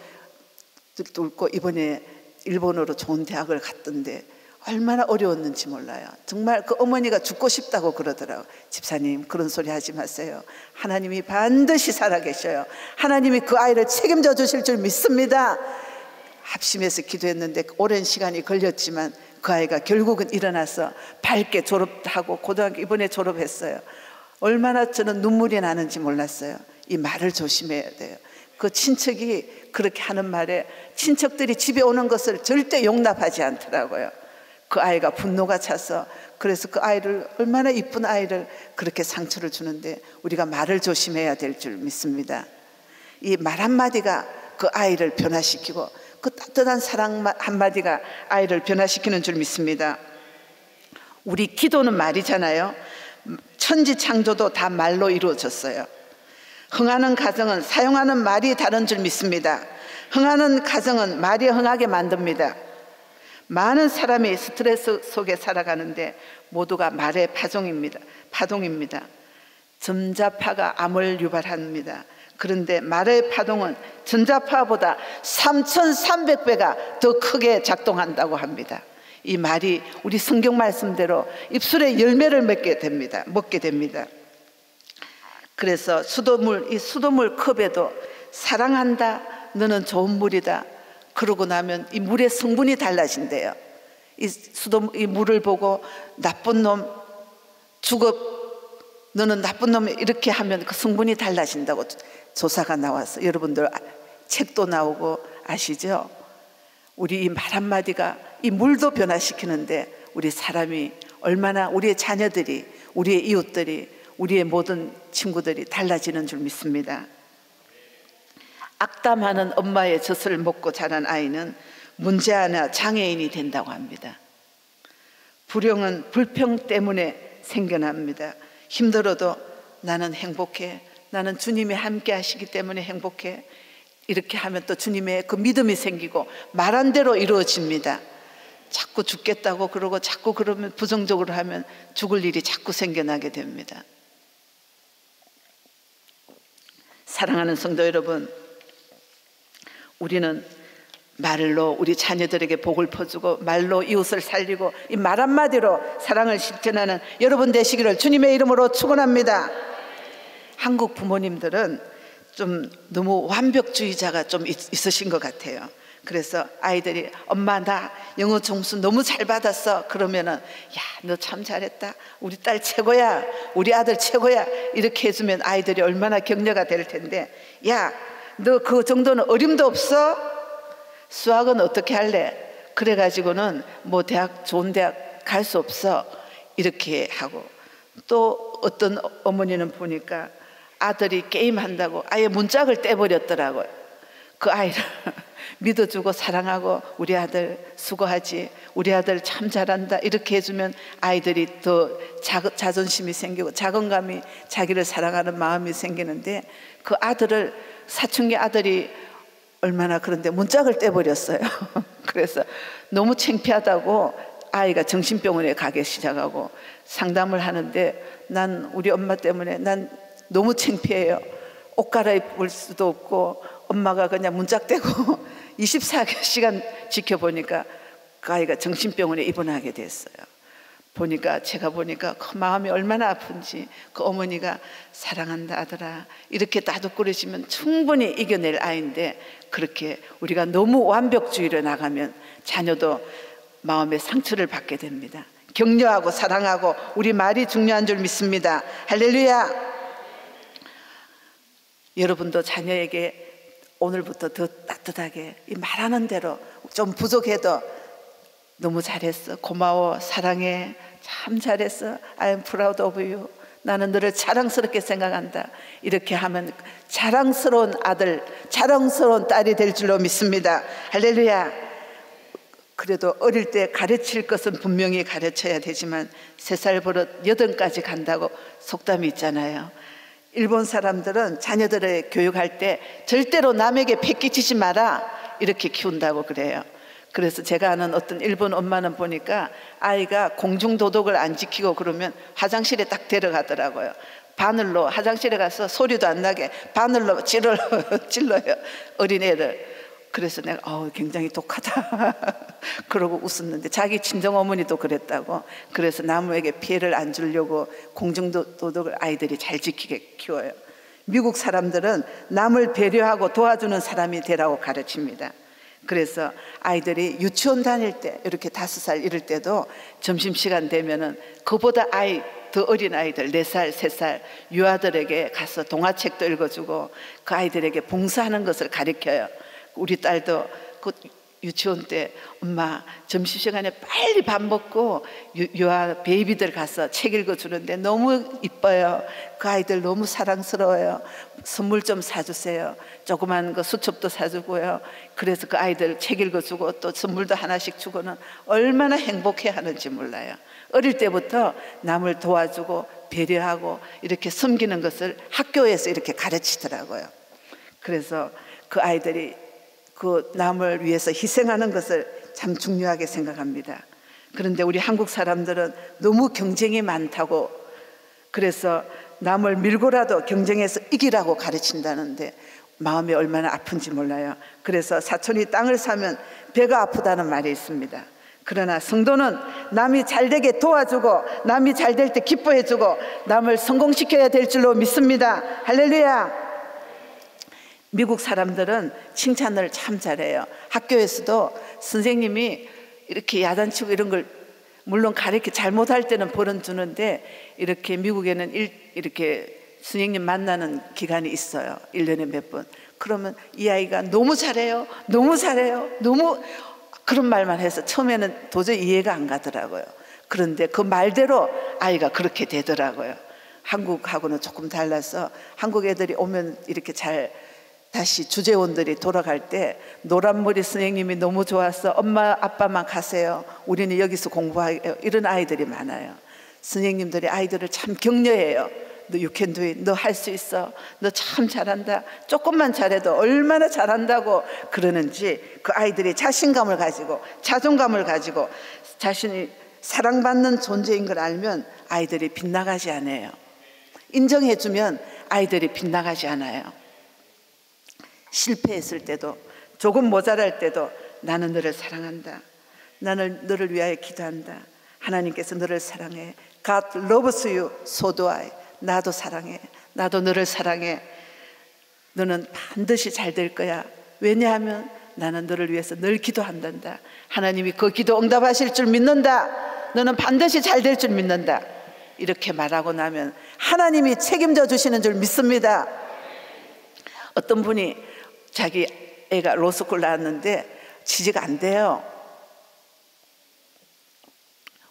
뚫고 이번에 일본어로 좋은 대학을 갔던데 얼마나 어려웠는지 몰라요. 정말 그 어머니가 죽고 싶다고 그러더라고요. 집사님 그런 소리 하지 마세요. 하나님이 반드시 살아계셔요. 하나님이 그 아이를 책임져 주실 줄 믿습니다. 합심해서 기도했는데 오랜 시간이 걸렸지만 그 아이가 결국은 일어나서 밝게 졸업하고 고등학교 이번에 졸업했어요. 얼마나 저는 눈물이 나는지 몰랐어요. 이 말을 조심해야 돼요. 그 친척이 그렇게 하는 말에 친척들이 집에 오는 것을 절대 용납하지 않더라고요. 그 아이가 분노가 차서 그래서 그 아이를 얼마나 이쁜 아이를 그렇게 상처를 주는데 우리가 말을 조심해야 될 줄 믿습니다. 이 말 한마디가 그 아이를 변화시키고 그 따뜻한 사랑 한마디가 아이를 변화시키는 줄 믿습니다. 우리 기도는 말이잖아요. 천지창조도 다 말로 이루어졌어요. 흥하는 가정은 사용하는 말이 다른 줄 믿습니다. 흥하는 가정은 말이 흥하게 만듭니다. 많은 사람이 스트레스 속에 살아가는데 모두가 말의 파동입니다. 전자파가 암을 유발합니다. 그런데 말의 파동은 전자파보다 3,300배가 더 크게 작동한다고 합니다. 이 말이 우리 성경 말씀대로 입술에 열매를 맺게 됩니다. 그래서 이 수돗물 컵에도 사랑한다, 너는 좋은 물이다 그러고 나면 이 물의 성분이 달라진대요. 이 물을 보고 나쁜 놈 죽어, 너는 나쁜 놈 이렇게 하면 그 성분이 달라진다고 조사가 나와서 여러분들 책도 나오고 아시죠? 우리 이 말 한마디가 이 물도 변화시키는데 우리 사람이 얼마나 우리의 자녀들이 우리의 이웃들이 우리의 모든 친구들이 달라지는 줄 믿습니다. 악담하는 엄마의 젖을 먹고 자란 아이는 문제 하나 장애인이 된다고 합니다. 불행은 불평 때문에 생겨납니다. 힘들어도 나는 행복해, 나는 주님이 함께 하시기 때문에 행복해 이렇게 하면 또 주님의 그 믿음이 생기고 말한 대로 이루어집니다. 자꾸 죽겠다고 그러고 자꾸 그러면 부정적으로 하면 죽을 일이 자꾸 생겨나게 됩니다. 사랑하는 성도 여러분, 우리는 말로 우리 자녀들에게 복을 퍼주고 말로 이웃을 살리고 이 말 한마디로 사랑을 실천하는 여러분 되시기를 주님의 이름으로 축원합니다. 한국 부모님들은 좀 너무 완벽주의자가 좀 있으신 것 같아요. 그래서 아이들이 엄마 나 영어 점수 너무 잘 받았어 그러면은 야 너 참 잘했다, 우리 딸 최고야, 우리 아들 최고야 이렇게 해주면 아이들이 얼마나 격려가 될 텐데, 야 너 그 정도는 어림도 없어? 수학은 어떻게 할래? 그래가지고는 뭐 좋은 대학 갈 수 없어 이렇게 하고, 또 어떤 어머니는 보니까 아들이 게임한다고 아예 문짝을 떼버렸더라고요. 그 아이를 믿어주고 사랑하고 우리 아들 수고하지, 우리 아들 참 잘한다 이렇게 해주면 아이들이 더 자존심이 생기고 자긍감이, 자기를 사랑하는 마음이 생기는데 그 아들을, 사춘기 아들이 얼마나 그런데 문짝을 떼버렸어요. 그래서 너무 창피하다고 아이가 정신병원에 가기 시작하고 상담을 하는데 난 우리 엄마 때문에 난 너무 창피해요. 옷 갈아입을 수도 없고 엄마가 그냥 문짝 떼고 24시간 지켜보니까 그 아이가 정신병원에 입원하게 됐어요. 제가 보니까 그 마음이 얼마나 아픈지, 그 어머니가 사랑한다 아들아 이렇게 다독거리시면 충분히 이겨낼 아이인데 그렇게 우리가 너무 완벽주의로 나가면 자녀도 마음의 상처를 받게 됩니다. 격려하고 사랑하고 우리 말이 중요한 줄 믿습니다. 할렐루야. 여러분도 자녀에게 오늘부터 더 따뜻하게 이 말하는 대로 좀 부족해도 너무 잘했어, 고마워, 사랑해, 참 잘했어, I'm proud of you, 나는 너를 자랑스럽게 생각한다. 이렇게 하면 자랑스러운 아들, 자랑스러운 딸이 될 줄로 믿습니다. 할렐루야. 그래도 어릴 때 가르칠 것은 분명히 가르쳐야 되지만 3살 버릇 8까지 간다고 속담이 있잖아요. 일본 사람들은 자녀들을 교육할 때 절대로 남에게 패기치지 마라 이렇게 키운다고 그래요. 그래서 제가 아는 어떤 일본 엄마는 보니까 아이가 공중도덕을 안 지키고 그러면 화장실에 딱 데려가더라고요. 바늘로 화장실에 가서 소리도 안 나게 바늘로 찔러요, 어린애를. 그래서 내가 굉장히 독하다 그러고 웃었는데 자기 친정어머니도 그랬다고. 그래서 남에게 피해를 안 주려고 공중도덕을 아이들이 잘 지키게 키워요. 미국 사람들은 남을 배려하고 도와주는 사람이 되라고 가르칩니다. 그래서 아이들이 유치원 다닐 때 이렇게 5살 이럴 때도 점심시간 되면은 그보다 더 어린 아이들 4살, 3살 유아들에게 가서 동화책도 읽어주고 그 아이들에게 봉사하는 것을 가르쳐요. 우리 딸도 그 유치원 때 엄마 점심시간에 빨리 밥 먹고 유아 베이비들 가서 책 읽어주는데 너무 이뻐요. 그 아이들 너무 사랑스러워요. 선물 좀 사주세요. 조그만 거 수첩도 사주고요. 그래서 그 아이들 책 읽어주고 또 선물도 하나씩 주고는 얼마나 행복해 하는지 몰라요. 어릴 때부터 남을 도와주고 배려하고 이렇게 섬기는 것을 학교에서 이렇게 가르치더라고요. 그래서 그 아이들이 그 남을 위해서 희생하는 것을 참 중요하게 생각합니다. 그런데 우리 한국 사람들은 너무 경쟁이 많다고, 그래서 남을 밀고라도 경쟁해서 이기라고 가르친다는데 마음이 얼마나 아픈지 몰라요. 그래서 사촌이 땅을 사면 배가 아프다는 말이 있습니다. 그러나 성도는 남이 잘되게 도와주고 남이 잘될 때 기뻐해주고 남을 성공시켜야 될 줄로 믿습니다. 할렐루야. 미국 사람들은 칭찬을 참 잘해요. 학교에서도 선생님이 이렇게 야단치고 이런 걸 물론 가르쳐 잘못할 때는 벌은 주는데 이렇게 미국에는 이렇게 선생님 만나는 기간이 있어요. 1년에 몇 번. 그러면 이 아이가 너무 잘해요, 너무 잘해요, 너무 그런 말만 해서 처음에는 도저히 이해가 안 가더라고요. 그런데 그 말대로 아이가 그렇게 되더라고요. 한국하고는 조금 달라서 한국 애들이 오면 이렇게 잘 다시 주재원들이 돌아갈 때 노란머리 선생님이 너무 좋아서 엄마 아빠만 가세요, 우리는 여기서 공부해요, 이런 아이들이 많아요. 선생님들이 아이들을 참 격려해요. 너 you can do it, 너 할 수 있어, 너 참 잘한다, 조금만 잘해도 얼마나 잘한다고 그러는지 그 아이들이 자신감을 가지고 자존감을 가지고 자신이 사랑받는 존재인 걸 알면 아이들이 빗나가지 않아요. 인정해주면 아이들이 빗나가지 않아요. 실패했을 때도 조금 모자랄 때도 나는 너를 사랑한다, 나는 너를 위하여 기도한다, 하나님께서 너를 사랑해, God loves you, so do I, 나도 사랑해, 나도 너를 사랑해, 너는 반드시 잘 될 거야, 왜냐하면 나는 너를 위해서 늘 기도한단다, 하나님이 그 기도 응답하실 줄 믿는다, 너는 반드시 잘 될 줄 믿는다. 이렇게 말하고 나면 하나님이 책임져 주시는 줄 믿습니다. 어떤 분이 자기 애가 로스쿨 나왔는데 취직이 안 돼요.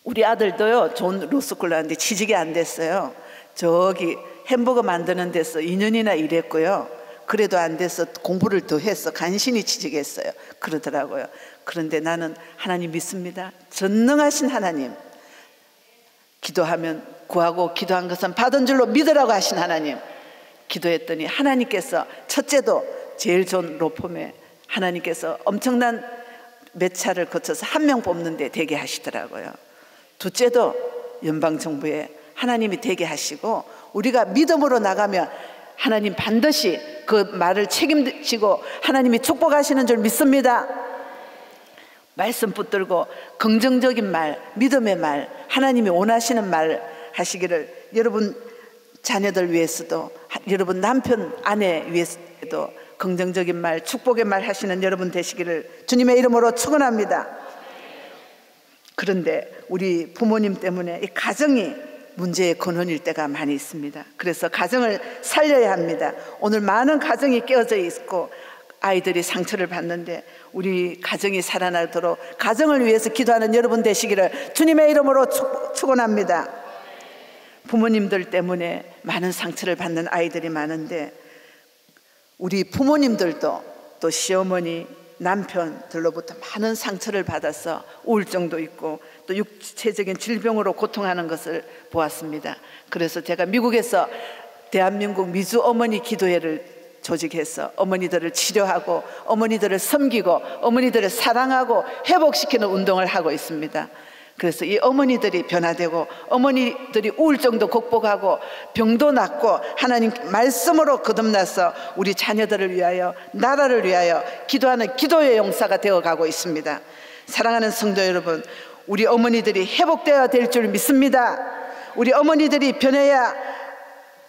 우리 아들도요, 좋은 로스쿨 나왔는데 취직이 안 됐어요. 저기 햄버거 만드는 데서 2년이나 일했고요. 그래도 안 돼서 공부를 더 해서 간신히 취직했어요. 그러더라고요. 그런데 나는 하나님 믿습니다. 전능하신 하나님, 기도하면 구하고 기도한 것은 받은 줄로 믿으라고 하신 하나님, 기도했더니 하나님께서 첫째도 제일 좋은 로펌에 하나님께서 엄청난 몇 차를 거쳐서 한 명 뽑는데 되게 하시더라고요. 둘째도 연방정부에 하나님이 되게 하시고 우리가 믿음으로 나가면 하나님 반드시 그 말을 책임지고 하나님이 축복하시는 줄 믿습니다. 말씀 붙들고 긍정적인 말, 믿음의 말, 하나님이 원하시는 말 하시기를, 여러분 자녀들 위해서도, 여러분 남편 아내 위해서도 긍정적인 말, 축복의 말 하시는 여러분 되시기를 주님의 이름으로 축원합니다. 그런데 우리 부모님 때문에 이 가정이 문제의 근원일 때가 많이 있습니다. 그래서 가정을 살려야 합니다. 오늘 많은 가정이 깨어져 있고 아이들이 상처를 받는데 우리 가정이 살아나도록 가정을 위해서 기도하는 여러분 되시기를 주님의 이름으로 축원합니다. 부모님들 때문에 많은 상처를 받는 아이들이 많은데 우리 부모님들도 또 시어머니, 남편들로부터 많은 상처를 받아서 우울증도 있고 또 육체적인 질병으로 고통하는 것을 보았습니다. 그래서 제가 미국에서 대한민국 미주 어머니 기도회를 조직해서 어머니들을 치료하고 어머니들을 섬기고 어머니들을 사랑하고 회복시키는 운동을 하고 있습니다. 그래서 이 어머니들이 변화되고 어머니들이 우울증도 극복하고 병도 낫고 하나님 말씀으로 거듭나서 우리 자녀들을 위하여 나라를 위하여 기도하는 기도의 용사가 되어가고 있습니다. 사랑하는 성도 여러분, 우리 어머니들이 회복되어야 될 줄 믿습니다. 우리 어머니들이 변해야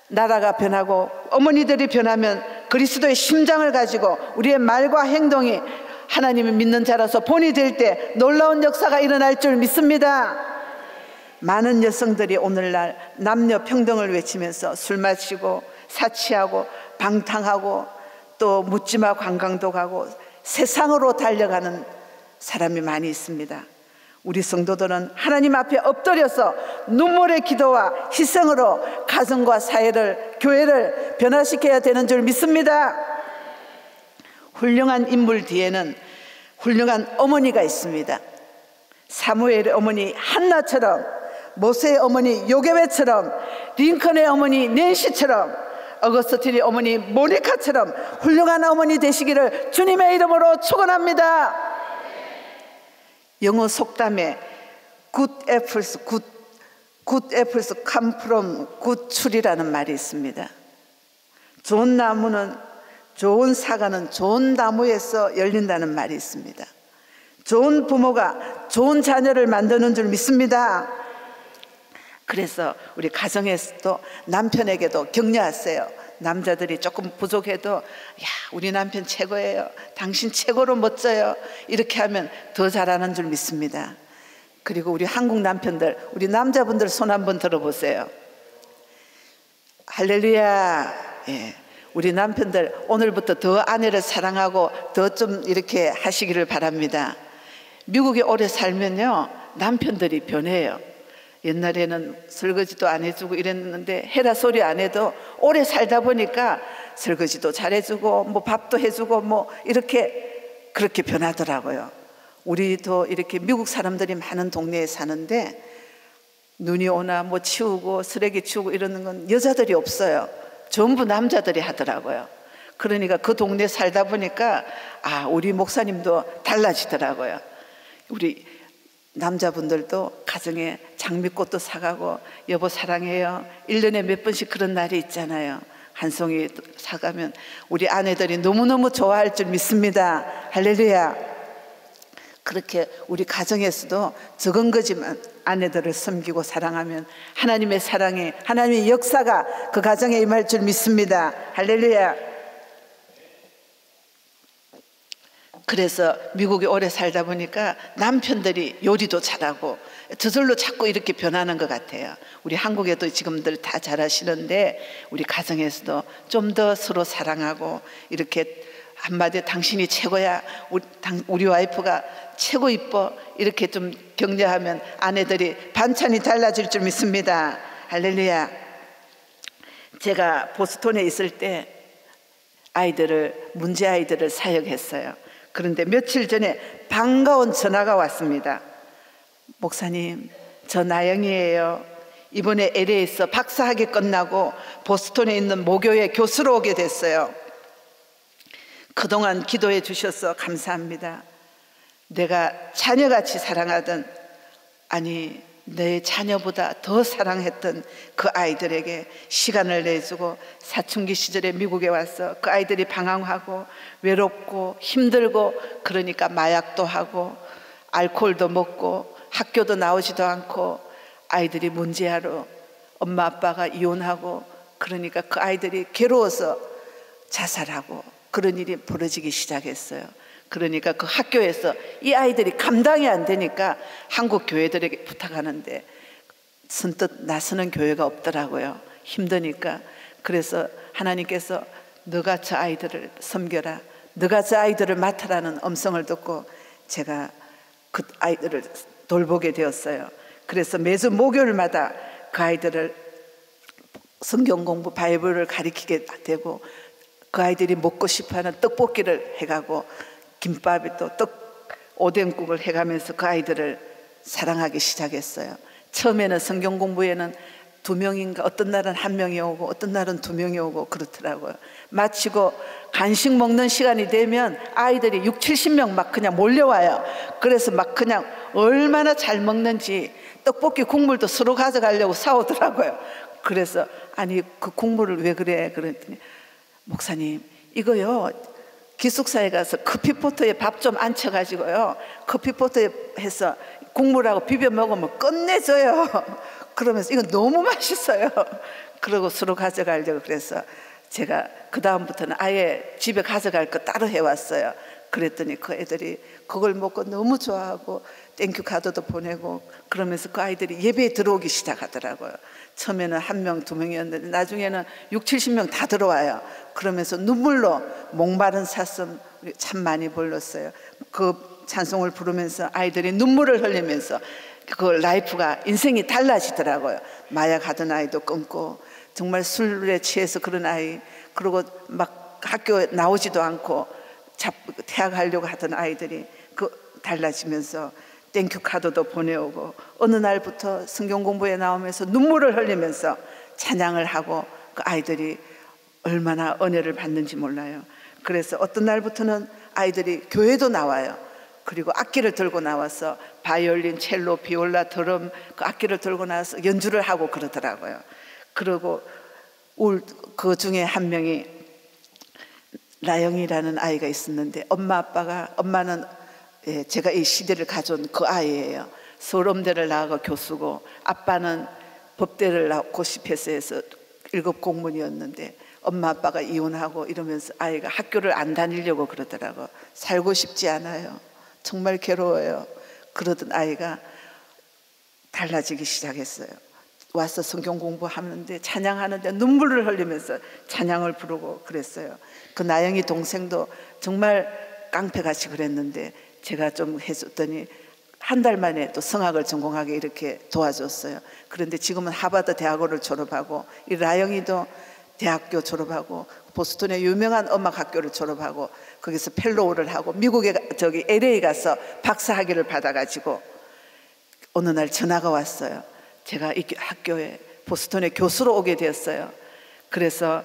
나라가 변하고 어머니들이 변하면 그리스도의 심장을 가지고 우리의 말과 행동이 하나님을 믿는 자라서 본이 될 때 놀라운 역사가 일어날 줄 믿습니다. 많은 여성들이 오늘날 남녀 평등을 외치면서 술 마시고 사치하고 방탕하고 또 묻지마 관광도 가고 세상으로 달려가는 사람이 많이 있습니다. 우리 성도들은 하나님 앞에 엎드려서 눈물의 기도와 희생으로 가정과 사회를, 교회를 변화시켜야 되는 줄 믿습니다. 훌륭한 인물 뒤에는 훌륭한 어머니가 있습니다. 사무엘의 어머니 한나처럼, 모세의 어머니 요게베처럼, 링컨의 어머니 낸시처럼, 어거스틴의 어머니 모니카처럼 훌륭한 어머니 되시기를 주님의 이름으로 축원합니다. 영어 속담에 good apples come from good tree라는 말이 있습니다. 좋은 나무는, 좋은 사과는 좋은 나무에서 열린다는 말이 있습니다. 좋은 부모가 좋은 자녀를 만드는 줄 믿습니다. 그래서 우리 가정에서도 남편에게도 격려하세요. 남자들이 조금 부족해도 야, 우리 남편 최고예요, 당신 최고로 멋져요, 이렇게 하면 더 잘하는 줄 믿습니다. 그리고 우리 한국 남편들, 우리 남자분들 손 한번 들어보세요. 할렐루야. 예. 우리 남편들 오늘부터 더 아내를 사랑하고 더 좀 이렇게 하시기를 바랍니다. 미국에 오래 살면요 남편들이 변해요. 옛날에는 설거지도 안 해주고 이랬는데 해라 소리 안 해도 오래 살다 보니까 설거지도 잘해주고 뭐 밥도 해주고 뭐 이렇게 그렇게 변하더라고요. 우리도 이렇게 미국 사람들이 많은 동네에 사는데 눈이 오나 뭐 치우고 쓰레기 치우고 이러는 건 여자들이 없어요. 전부 남자들이 하더라고요. 그러니까 그 동네 살다 보니까 아, 우리 목사님도 달라지더라고요. 우리 남자분들도 가정에 장미꽃도 사가고 여보 사랑해요 1년에 몇 번씩 그런 날이 있잖아요. 한 송이 사가면 우리 아내들이 너무너무 좋아할 줄 믿습니다. 할렐루야. 그렇게 우리 가정에서도 적은 거지만 아내들을 섬기고 사랑하면 하나님의 사랑이, 하나님의 역사가 그 가정에 임할 줄 믿습니다. 할렐루야. 그래서 미국에 오래 살다 보니까 남편들이 요리도 잘하고 저절로 자꾸 이렇게 변하는 것 같아요. 우리 한국에도 지금들 다 잘하시는데 우리 가정에서도 좀 더 서로 사랑하고 이렇게 한마디 당신이 최고야, 우리 와이프가 최고 이뻐, 이렇게 좀 격려하면 아내들이 반찬이 달라질 줄 믿습니다. 할렐루야. 제가 보스턴에 있을 때 문제 아이들을 사역했어요. 그런데 며칠 전에 반가운 전화가 왔습니다. 목사님, 저 나영이에요. 이번에 LA에서 박사학위 끝나고 보스턴에 있는 모교회 교수로 오게 됐어요. 그동안 기도해 주셔서 감사합니다. 내가 자녀같이 사랑하던, 아니 내 자녀보다 더 사랑했던 그 아이들에게 시간을 내주고 사춘기 시절에 미국에 와서 그 아이들이 방황하고 외롭고 힘들고 그러니까 마약도 하고 알코올도 먹고 학교도 나오지도 않고 아이들이 문제아로 엄마 아빠가 이혼하고 그러니까 그 아이들이 괴로워서 자살하고 그런 일이 벌어지기 시작했어요. 그러니까 그 학교에서 이 아이들이 감당이 안 되니까 한국 교회들에게 부탁하는데 선뜻 나서는 교회가 없더라고요. 힘드니까. 그래서 하나님께서 너가 저 아이들을 섬겨라, 너가 저 아이들을 맡으라는 음성을 듣고 제가 그 아이들을 돌보게 되었어요. 그래서 매주 목요일마다 그 아이들을 성경 공부 바이블을 가르치게 되고, 그 아이들이 먹고 싶어하는 떡볶이를 해가고 김밥에 또 오뎅국을 해가면서 그 아이들을 사랑하기 시작했어요. 처음에는 성경 공부에는 2명인가, 어떤 날은 1명이 오고 어떤 날은 2명이 오고 그렇더라고요. 마치고 간식 먹는 시간이 되면 아이들이 6, 70명 막 그냥 몰려와요. 그래서 막 그냥 얼마나 잘 먹는지 떡볶이 국물도 서로 가져가려고 싸우더라고요. 그래서 아니 그 국물을 왜 그래? 그랬더니 목사님 이거요, 기숙사에 가서 커피포트에 밥 좀 앉혀가지고요, 커피포트에 해서 국물하고 비벼 먹으면 끝내줘요. 그러면서 이거 너무 맛있어요. 그러고 서로 가져가려고. 그래서 제가 그 다음부터는 아예 집에 가져갈 거 따로 해왔어요. 그랬더니 그 애들이 그걸 먹고 너무 좋아하고 땡큐 카드도 보내고 그러면서 그 아이들이 예배에 들어오기 시작하더라고요. 처음에는 1명, 2명이었는데 나중에는 6, 70명 다 들어와요. 그러면서 눈물로 목마른 사슴 참 많이 불렀어요. 그 찬송을 부르면서 아이들이 눈물을 흘리면서 그 라이프가, 인생이 달라지더라고요. 마약하던 아이도 끊고, 정말 술에 취해서 그런 아이, 그리고 막 학교에 나오지도 않고 퇴학하려고 하던 아이들이 달라지면서 땡큐 카드도 보내오고, 어느 날부터 성경 공부에 나오면서 눈물을 흘리면서 찬양을 하고, 그 아이들이 얼마나 은혜를 받는지 몰라요. 그래서 어떤 날부터는 아이들이 교회도 나와요. 그리고 악기를 들고 나와서 바이올린, 첼로, 비올라, 드럼 그 악기를 들고 나와서 연주를 하고 그러더라고요. 그리고 그 중에 한 명이 라영이라는 아이가 있었는데, 엄마는 제가 이 시대를 가져온 그 아이예요. 서울음대를 나가고 교수고, 아빠는 법대를 나오고 싶어서 1급 공무원이었는데 엄마 아빠가 이혼하고 이러면서 아이가 학교를 안 다니려고 그러더라고. 살고 싶지 않아요. 정말 괴로워요. 그러던 아이가 달라지기 시작했어요. 와서 성경 공부하는데, 찬양하는데 눈물을 흘리면서 찬양을 부르고 그랬어요. 그 나영이 동생도 정말 깡패같이 그랬는데 제가 좀 해줬더니 한 달 만에 또 성악을 전공하게 이렇게 도와줬어요. 그런데 지금은 하버드 대학원을 졸업하고, 이 라영이도 대학교 졸업하고 보스턴의 유명한 음악학교를 졸업하고 거기서 펠로우를 하고 미국에 LA 가서 박사학위를 받아가지고 어느 날 전화가 왔어요. 제가 이 학교에 보스턴에 교수로 오게 되었어요. 그래서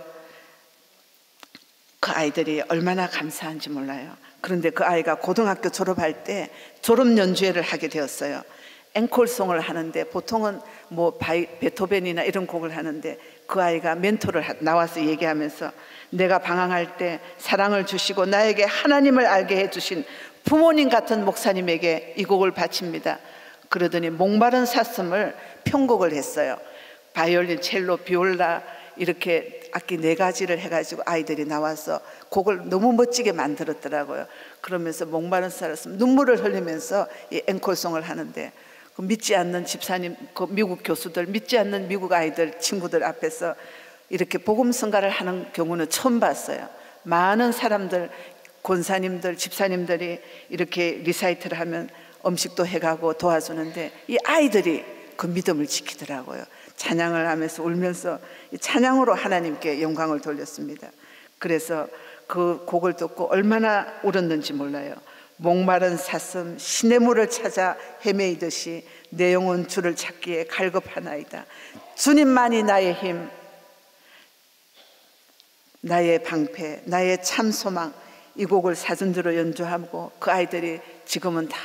그 아이들이 얼마나 감사한지 몰라요. 그런데 그 아이가 고등학교 졸업할 때 졸업 연주회를 하게 되었어요. 앵콜송을 하는데 보통은 뭐 베토벤이나 이런 곡을 하는데 그 아이가 멘토를 나와서 얘기하면서, 내가 방황할 때 사랑을 주시고 나에게 하나님을 알게 해주신 부모님 같은 목사님에게 이 곡을 바칩니다. 그러더니 목마른 사슴을 편곡을 했어요. 바이올린, 첼로, 비올라 이렇게 악기 4가지를 해가지고 아이들이 나와서 곡을 너무 멋지게 만들었더라고요. 그러면서 목마른 사슴 눈물을 흘리면서 이 앵콜송을 하는데, 그 믿지 않는 집사님, 그 미국 교수들, 믿지 않는 미국 아이들, 친구들 앞에서 이렇게 복음 선가를 하는 경우는 처음 봤어요. 많은 사람들, 권사님들, 집사님들이 이렇게 리사이트를 하면 음식도 해가고 도와주는데 이 아이들이 그 믿음을 지키더라고요. 찬양을 하면서 울면서 찬양으로 하나님께 영광을 돌렸습니다. 그래서 그 곡을 듣고 얼마나 울었는지 몰라요. 목마른 사슴 시냇물을 찾아 헤매이듯이 내 영혼 주를 찾기에 갈급하나이다. 주님만이 나의 힘, 나의 방패, 나의 참 소망. 이 곡을 사전주로 연주하고 그 아이들이 지금은 다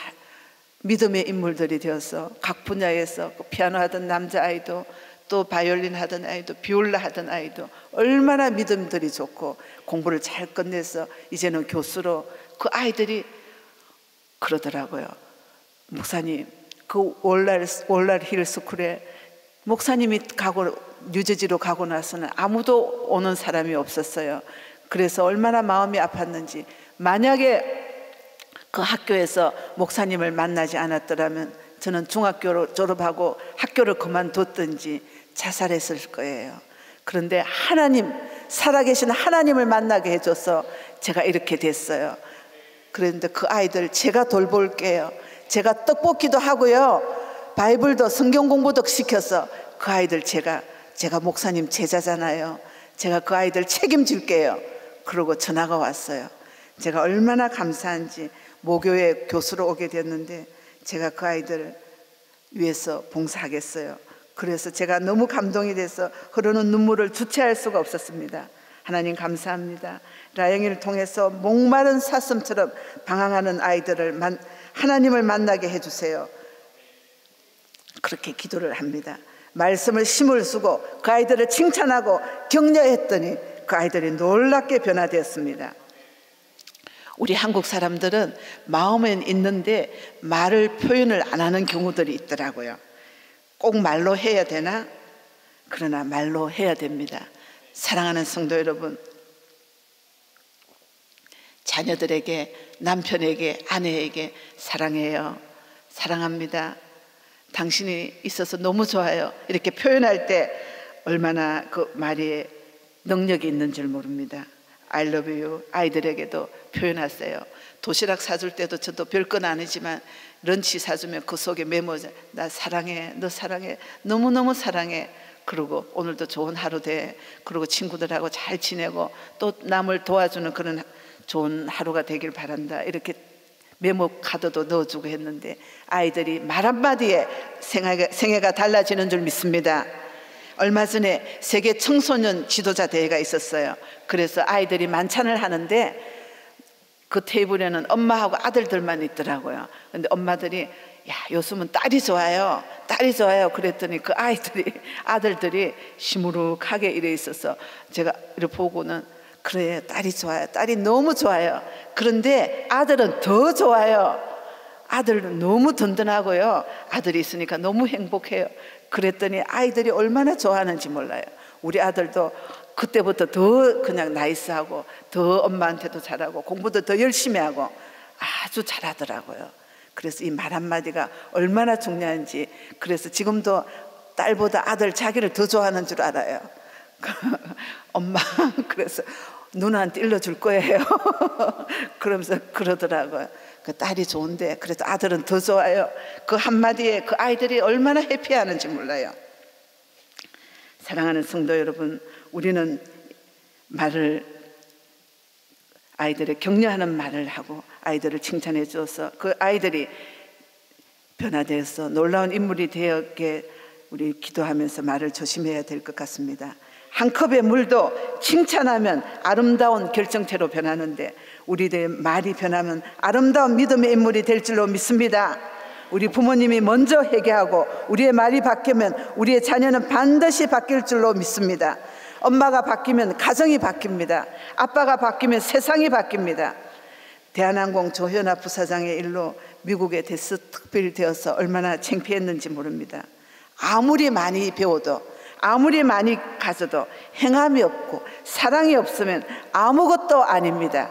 믿음의 인물들이 되어서 각 분야에서 피아노 하던 남자아이도, 또 바이올린 하던 아이도, 비올라 하던 아이도 얼마나 믿음들이 좋고 공부를 잘 끝내서 이제는 교수로, 그 아이들이 그러더라고요. 목사님, 그 월날 힐스쿨에 목사님이 뉴저지로 가고 나서는 아무도 오는 사람이 없었어요. 그래서 얼마나 마음이 아팠는지, 만약에 그 학교에서 목사님을 만나지 않았더라면 저는 중학교로 졸업하고 학교를 그만뒀든지 자살했을 거예요. 그런데 하나님, 살아계신 하나님을 만나게 해줘서 제가 이렇게 됐어요. 그런데 그 아이들 제가 돌볼게요. 제가 떡볶이도 하고요, 바이블도 성경 공부도 시켜서 그 아이들 제가 목사님 제자잖아요. 제가 그 아이들 책임질게요. 그러고 전화가 왔어요. 제가 얼마나 감사한지. 모교회 교수로 오게 됐는데 제가 그 아이들 위해서 봉사하겠어요. 그래서 제가 너무 감동이 돼서 흐르는 눈물을 주체할 수가 없었습니다. 하나님 감사합니다. 라영이를 통해서 목마른 사슴처럼 방황하는 아이들을 하나님을 만나게 해주세요. 그렇게 기도를 합니다. 말씀을 힘을 쓰고 그 아이들을 칭찬하고 격려했더니 그 아이들이 놀랍게 변화되었습니다. 우리 한국 사람들은 마음엔 있는데 말을 표현을 안 하는 경우들이 있더라고요. 꼭 말로 해야 되나? 그러나 말로 해야 됩니다. 사랑하는 성도 여러분, 자녀들에게, 남편에게, 아내에게 사랑해요, 사랑합니다, 당신이 있어서 너무 좋아요, 이렇게 표현할 때 얼마나 그 말이 능력이 있는 줄 모릅니다. I love you 아이들에게도 표현하세요. 도시락 사줄 때도 저도 별건 아니지만 런치 사주면 그 속에 메모자, 나 사랑해, 너 사랑해, 너무너무 사랑해, 그리고 오늘도 좋은 하루 돼, 그리고 친구들하고 잘 지내고 또 남을 도와주는 그런 좋은 하루가 되길 바란다, 이렇게 메모 카드도 넣어주고 했는데 아이들이 말 한마디에 생애가 달라지는 줄 믿습니다. 얼마 전에 세계 청소년 지도자 대회가 있었어요. 그래서 아이들이 만찬을 하는데 그 테이블에는 엄마하고 아들들만 있더라고요. 근데 엄마들이 야, 요즘은 딸이 좋아요, 딸이 좋아요 그랬더니 그 아들들이 시무룩하게 이래 있어서 제가 이렇게 보고는 그래, 딸이 좋아요, 딸이 너무 좋아요. 그런데 아들은 더 좋아요. 아들은 너무 든든하고요, 아들이 있으니까 너무 행복해요. 그랬더니 아이들이 얼마나 좋아하는지 몰라요. 우리 아들도 그때부터 더 그냥 나이스하고 더 엄마한테도 잘하고 공부도 더 열심히 하고 아주 잘하더라고요. 그래서 이 말 한마디가 얼마나 중요한지. 그래서 지금도 딸보다 아들 자기를 더 좋아하는 줄 알아요. 엄마, 그래서 누나한테 일러줄 거예요. 그러면서 그러더라고요. 그 딸이 좋은데 그래도 아들은 더 좋아요. 그 한마디에 그 아이들이 얼마나 해피하는지 몰라요. 사랑하는 성도 여러분, 우리는 아이들의 격려하는 말을 하고 아이들을 칭찬해 주어서 그 아이들이 변화되어서 놀라운 인물이 되었기에 우리 기도하면서 말을 조심해야 될 것 같습니다. 한 컵의 물도 칭찬하면 아름다운 결정체로 변하는데 우리들의 말이 변하면 아름다운 믿음의 인물이 될 줄로 믿습니다. 우리 부모님이 먼저 회개하고 우리의 말이 바뀌면 우리의 자녀는 반드시 바뀔 줄로 믿습니다. 엄마가 바뀌면 가정이 바뀝니다. 아빠가 바뀌면 세상이 바뀝니다. 대한항공 조현아 부사장의 일로 미국에 데스특필 되어서 얼마나 창피했는지 모릅니다. 아무리 많이 배워도 아무리 많이 가져도 행함이 없고 사랑이 없으면 아무것도 아닙니다.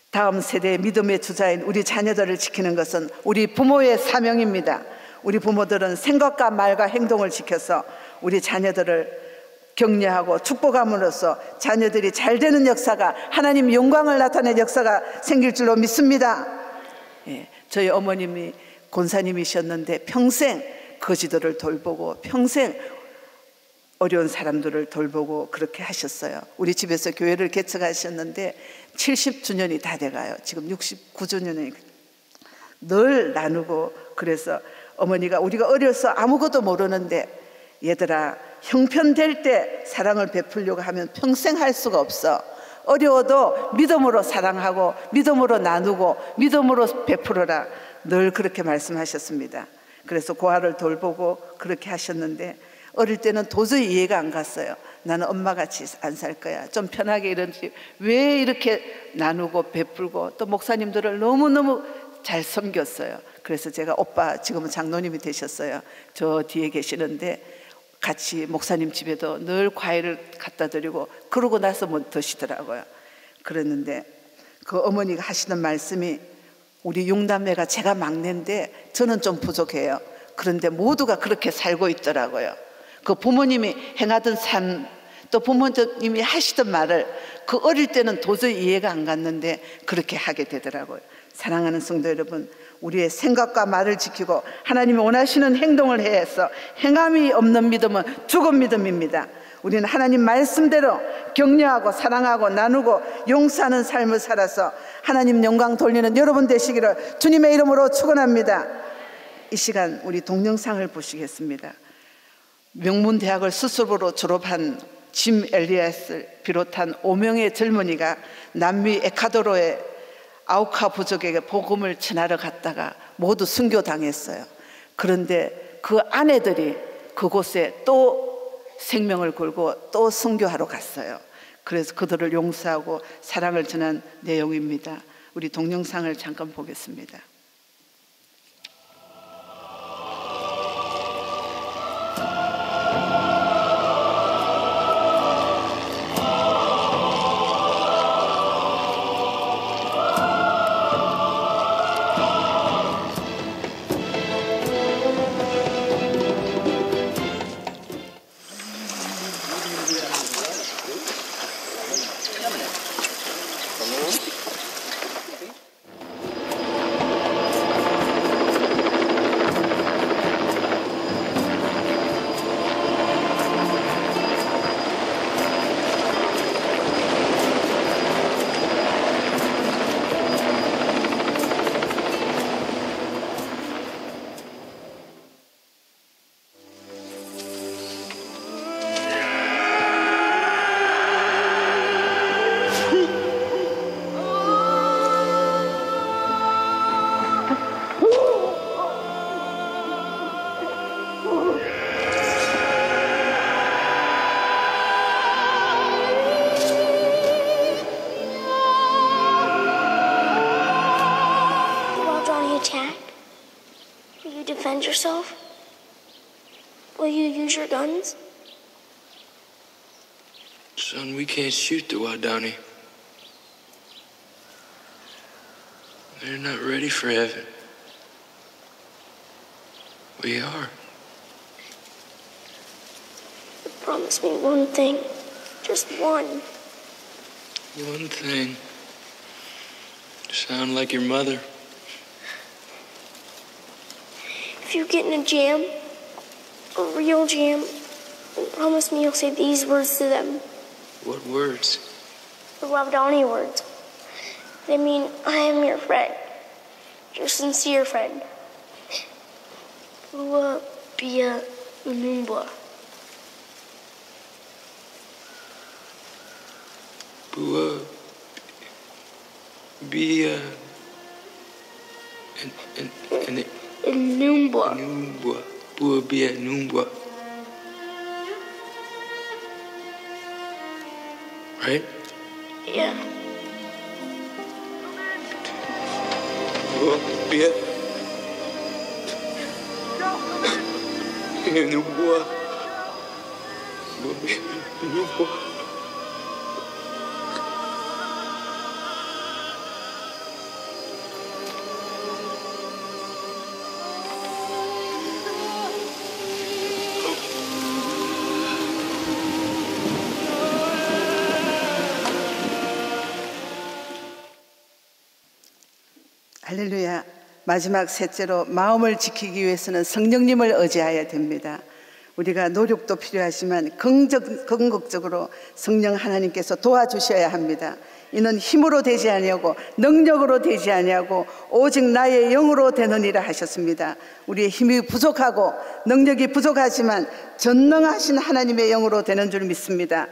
다음 세대의 믿음의 주자인 우리 자녀들을 지키는 것은 우리 부모의 사명입니다. 우리 부모들은 생각과 말과 행동을 지켜서 우리 자녀들을 격려하고 축복함으로써 자녀들이 잘 되는 역사가, 하나님 영광을 나타내는 역사가 생길 줄로 믿습니다. 저희 어머님이 권사님이셨는데 평생 거지들을 돌보고 평생 어려운 사람들을 돌보고 그렇게 하셨어요. 우리 집에서 교회를 개척하셨는데 70주년이 다 돼가요. 지금 69주년이 늘 나누고. 그래서 어머니가 우리가 어려서 아무것도 모르는데 얘들아, 형편될 때 사랑을 베풀려고 하면 평생 할 수가 없어. 어려워도 믿음으로 사랑하고 믿음으로 나누고 믿음으로 베풀어라. 늘 그렇게 말씀하셨습니다. 그래서 고아를 돌보고 그렇게 하셨는데 어릴 때는 도저히 이해가 안 갔어요. 나는 엄마같이 안 살 거야. 좀 편하게 이런지 왜 이렇게 나누고 베풀고 또 목사님들을 너무너무 잘 섬겼어요. 그래서 제가 오빠, 지금은 장로님이 되셨어요. 저 뒤에 계시는데 같이 목사님 집에도 늘 과일을 갖다 드리고 그러고 나서 뭐 드시더라고요. 그랬는데 그 어머니가 하시는 말씀이 우리 6남매가 제가 막내인데 저는 좀 부족해요. 그런데 모두가 그렇게 살고 있더라고요. 그 부모님이 행하던 삶, 또 부모님이 하시던 말을 그 어릴 때는 도저히 이해가 안 갔는데 그렇게 하게 되더라고요. 사랑하는 성도 여러분, 우리의 생각과 말을 지키고 하나님이 원하시는 행동을 해서 행함이 없는 믿음은 죽은 믿음입니다. 우리는 하나님 말씀대로 격려하고 사랑하고 나누고 용서하는 삶을 살아서 하나님 영광 돌리는 여러분 되시기를 주님의 이름으로 축원합니다. 이 시간 우리 동영상을 보시겠습니다. 명문대학을 스스로 졸업한 짐 엘리엇을 비롯한 5명의 젊은이가 남미 에콰도르의 아우카 부족에게 복음을 전하러 갔다가 모두 순교당했어요. 그런데 그 아내들이 그곳에 또 생명을 걸고 또 순교하러 갔어요. 그래서 그들을 용서하고 사랑을 전한 내용입니다. 우리 동영상을 잠깐 보겠습니다. Defend yourself? Will you use your guns? Son, we can't shoot the Wadani. They're not ready for heaven. We are. But promise me one thing. Just one. One thing. You sound like your mother. If you get in a jam, a real jam, then promise me you'll say these words to them. What words? The Waodani words. They mean, I am your friend. Your sincere friend. Bua Bia Unumbwa. Bua Bia and Numbwa. Numbwa. Bua Bia Numbwa. Right? Yeah. Bua Bia Numbwa. Bua Bia Numbwa. 할렐루야. 마지막 셋째로 마음을 지키기 위해서는 성령님을 의지해야 됩니다. 우리가 노력도 필요하지만 긍정적으로 성령 하나님께서 도와주셔야 합니다. 이는 힘으로 되지 아니하고 능력으로 되지 아니하고 오직 나의 영으로 되느니라 하셨습니다. 우리의 힘이 부족하고 능력이 부족하지만 전능하신 하나님의 영으로 되는 줄 믿습니다.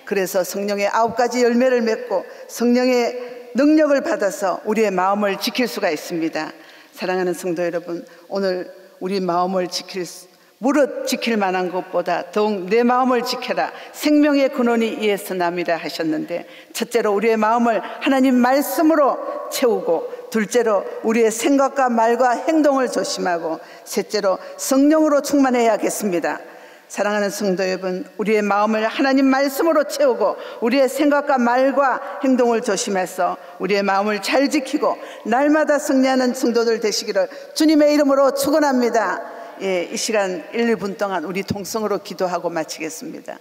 그래서 성령의 9가지 열매를 맺고 성령의 능력을 받아서 우리의 마음을 지킬 수가 있습니다. 사랑하는 성도 여러분, 오늘 우리 마음을 무릇 지킬 만한 것보다 더욱 내 마음을 지켜라. 생명의 근원이 이에서 남이라 하셨는데, 첫째로 우리의 마음을 하나님 말씀으로 채우고, 둘째로 우리의 생각과 말과 행동을 조심하고, 셋째로 성령으로 충만해야겠습니다. 사랑하는 성도 여러분, 우리의 마음을 하나님 말씀으로 채우고 우리의 생각과 말과 행동을 조심해서 우리의 마음을 잘 지키고 날마다 승리하는 성도들 되시기를 주님의 이름으로 축원합니다. 이 시간 1, 2분 동안 우리 통성으로 기도하고 마치겠습니다.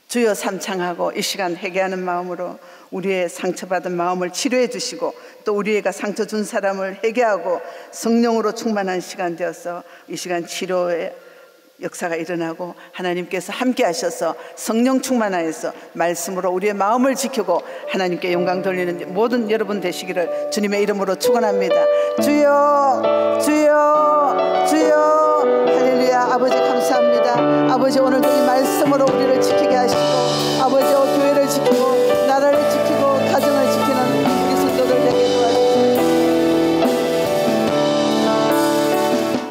주여 삼창하고 이 시간 회개하는 마음으로 우리의 상처받은 마음을 치료해 주시고 또 우리가 상처 준 사람을 회개하고 성령으로 충만한 시간 되어서 이 시간 치료의 역사가 일어나고 하나님께서 함께 하셔서 성령 충만하여서 말씀으로 우리의 마음을 지키고 하나님께 영광 돌리는 모든 여러분 되시기를 주님의 이름으로 축원합니다. 주여 주여 주여 할렐루야. 아버지 감사합니다. 아버지 오늘도 이 말씀으로 우리를 지키게 하시고 아버지 교회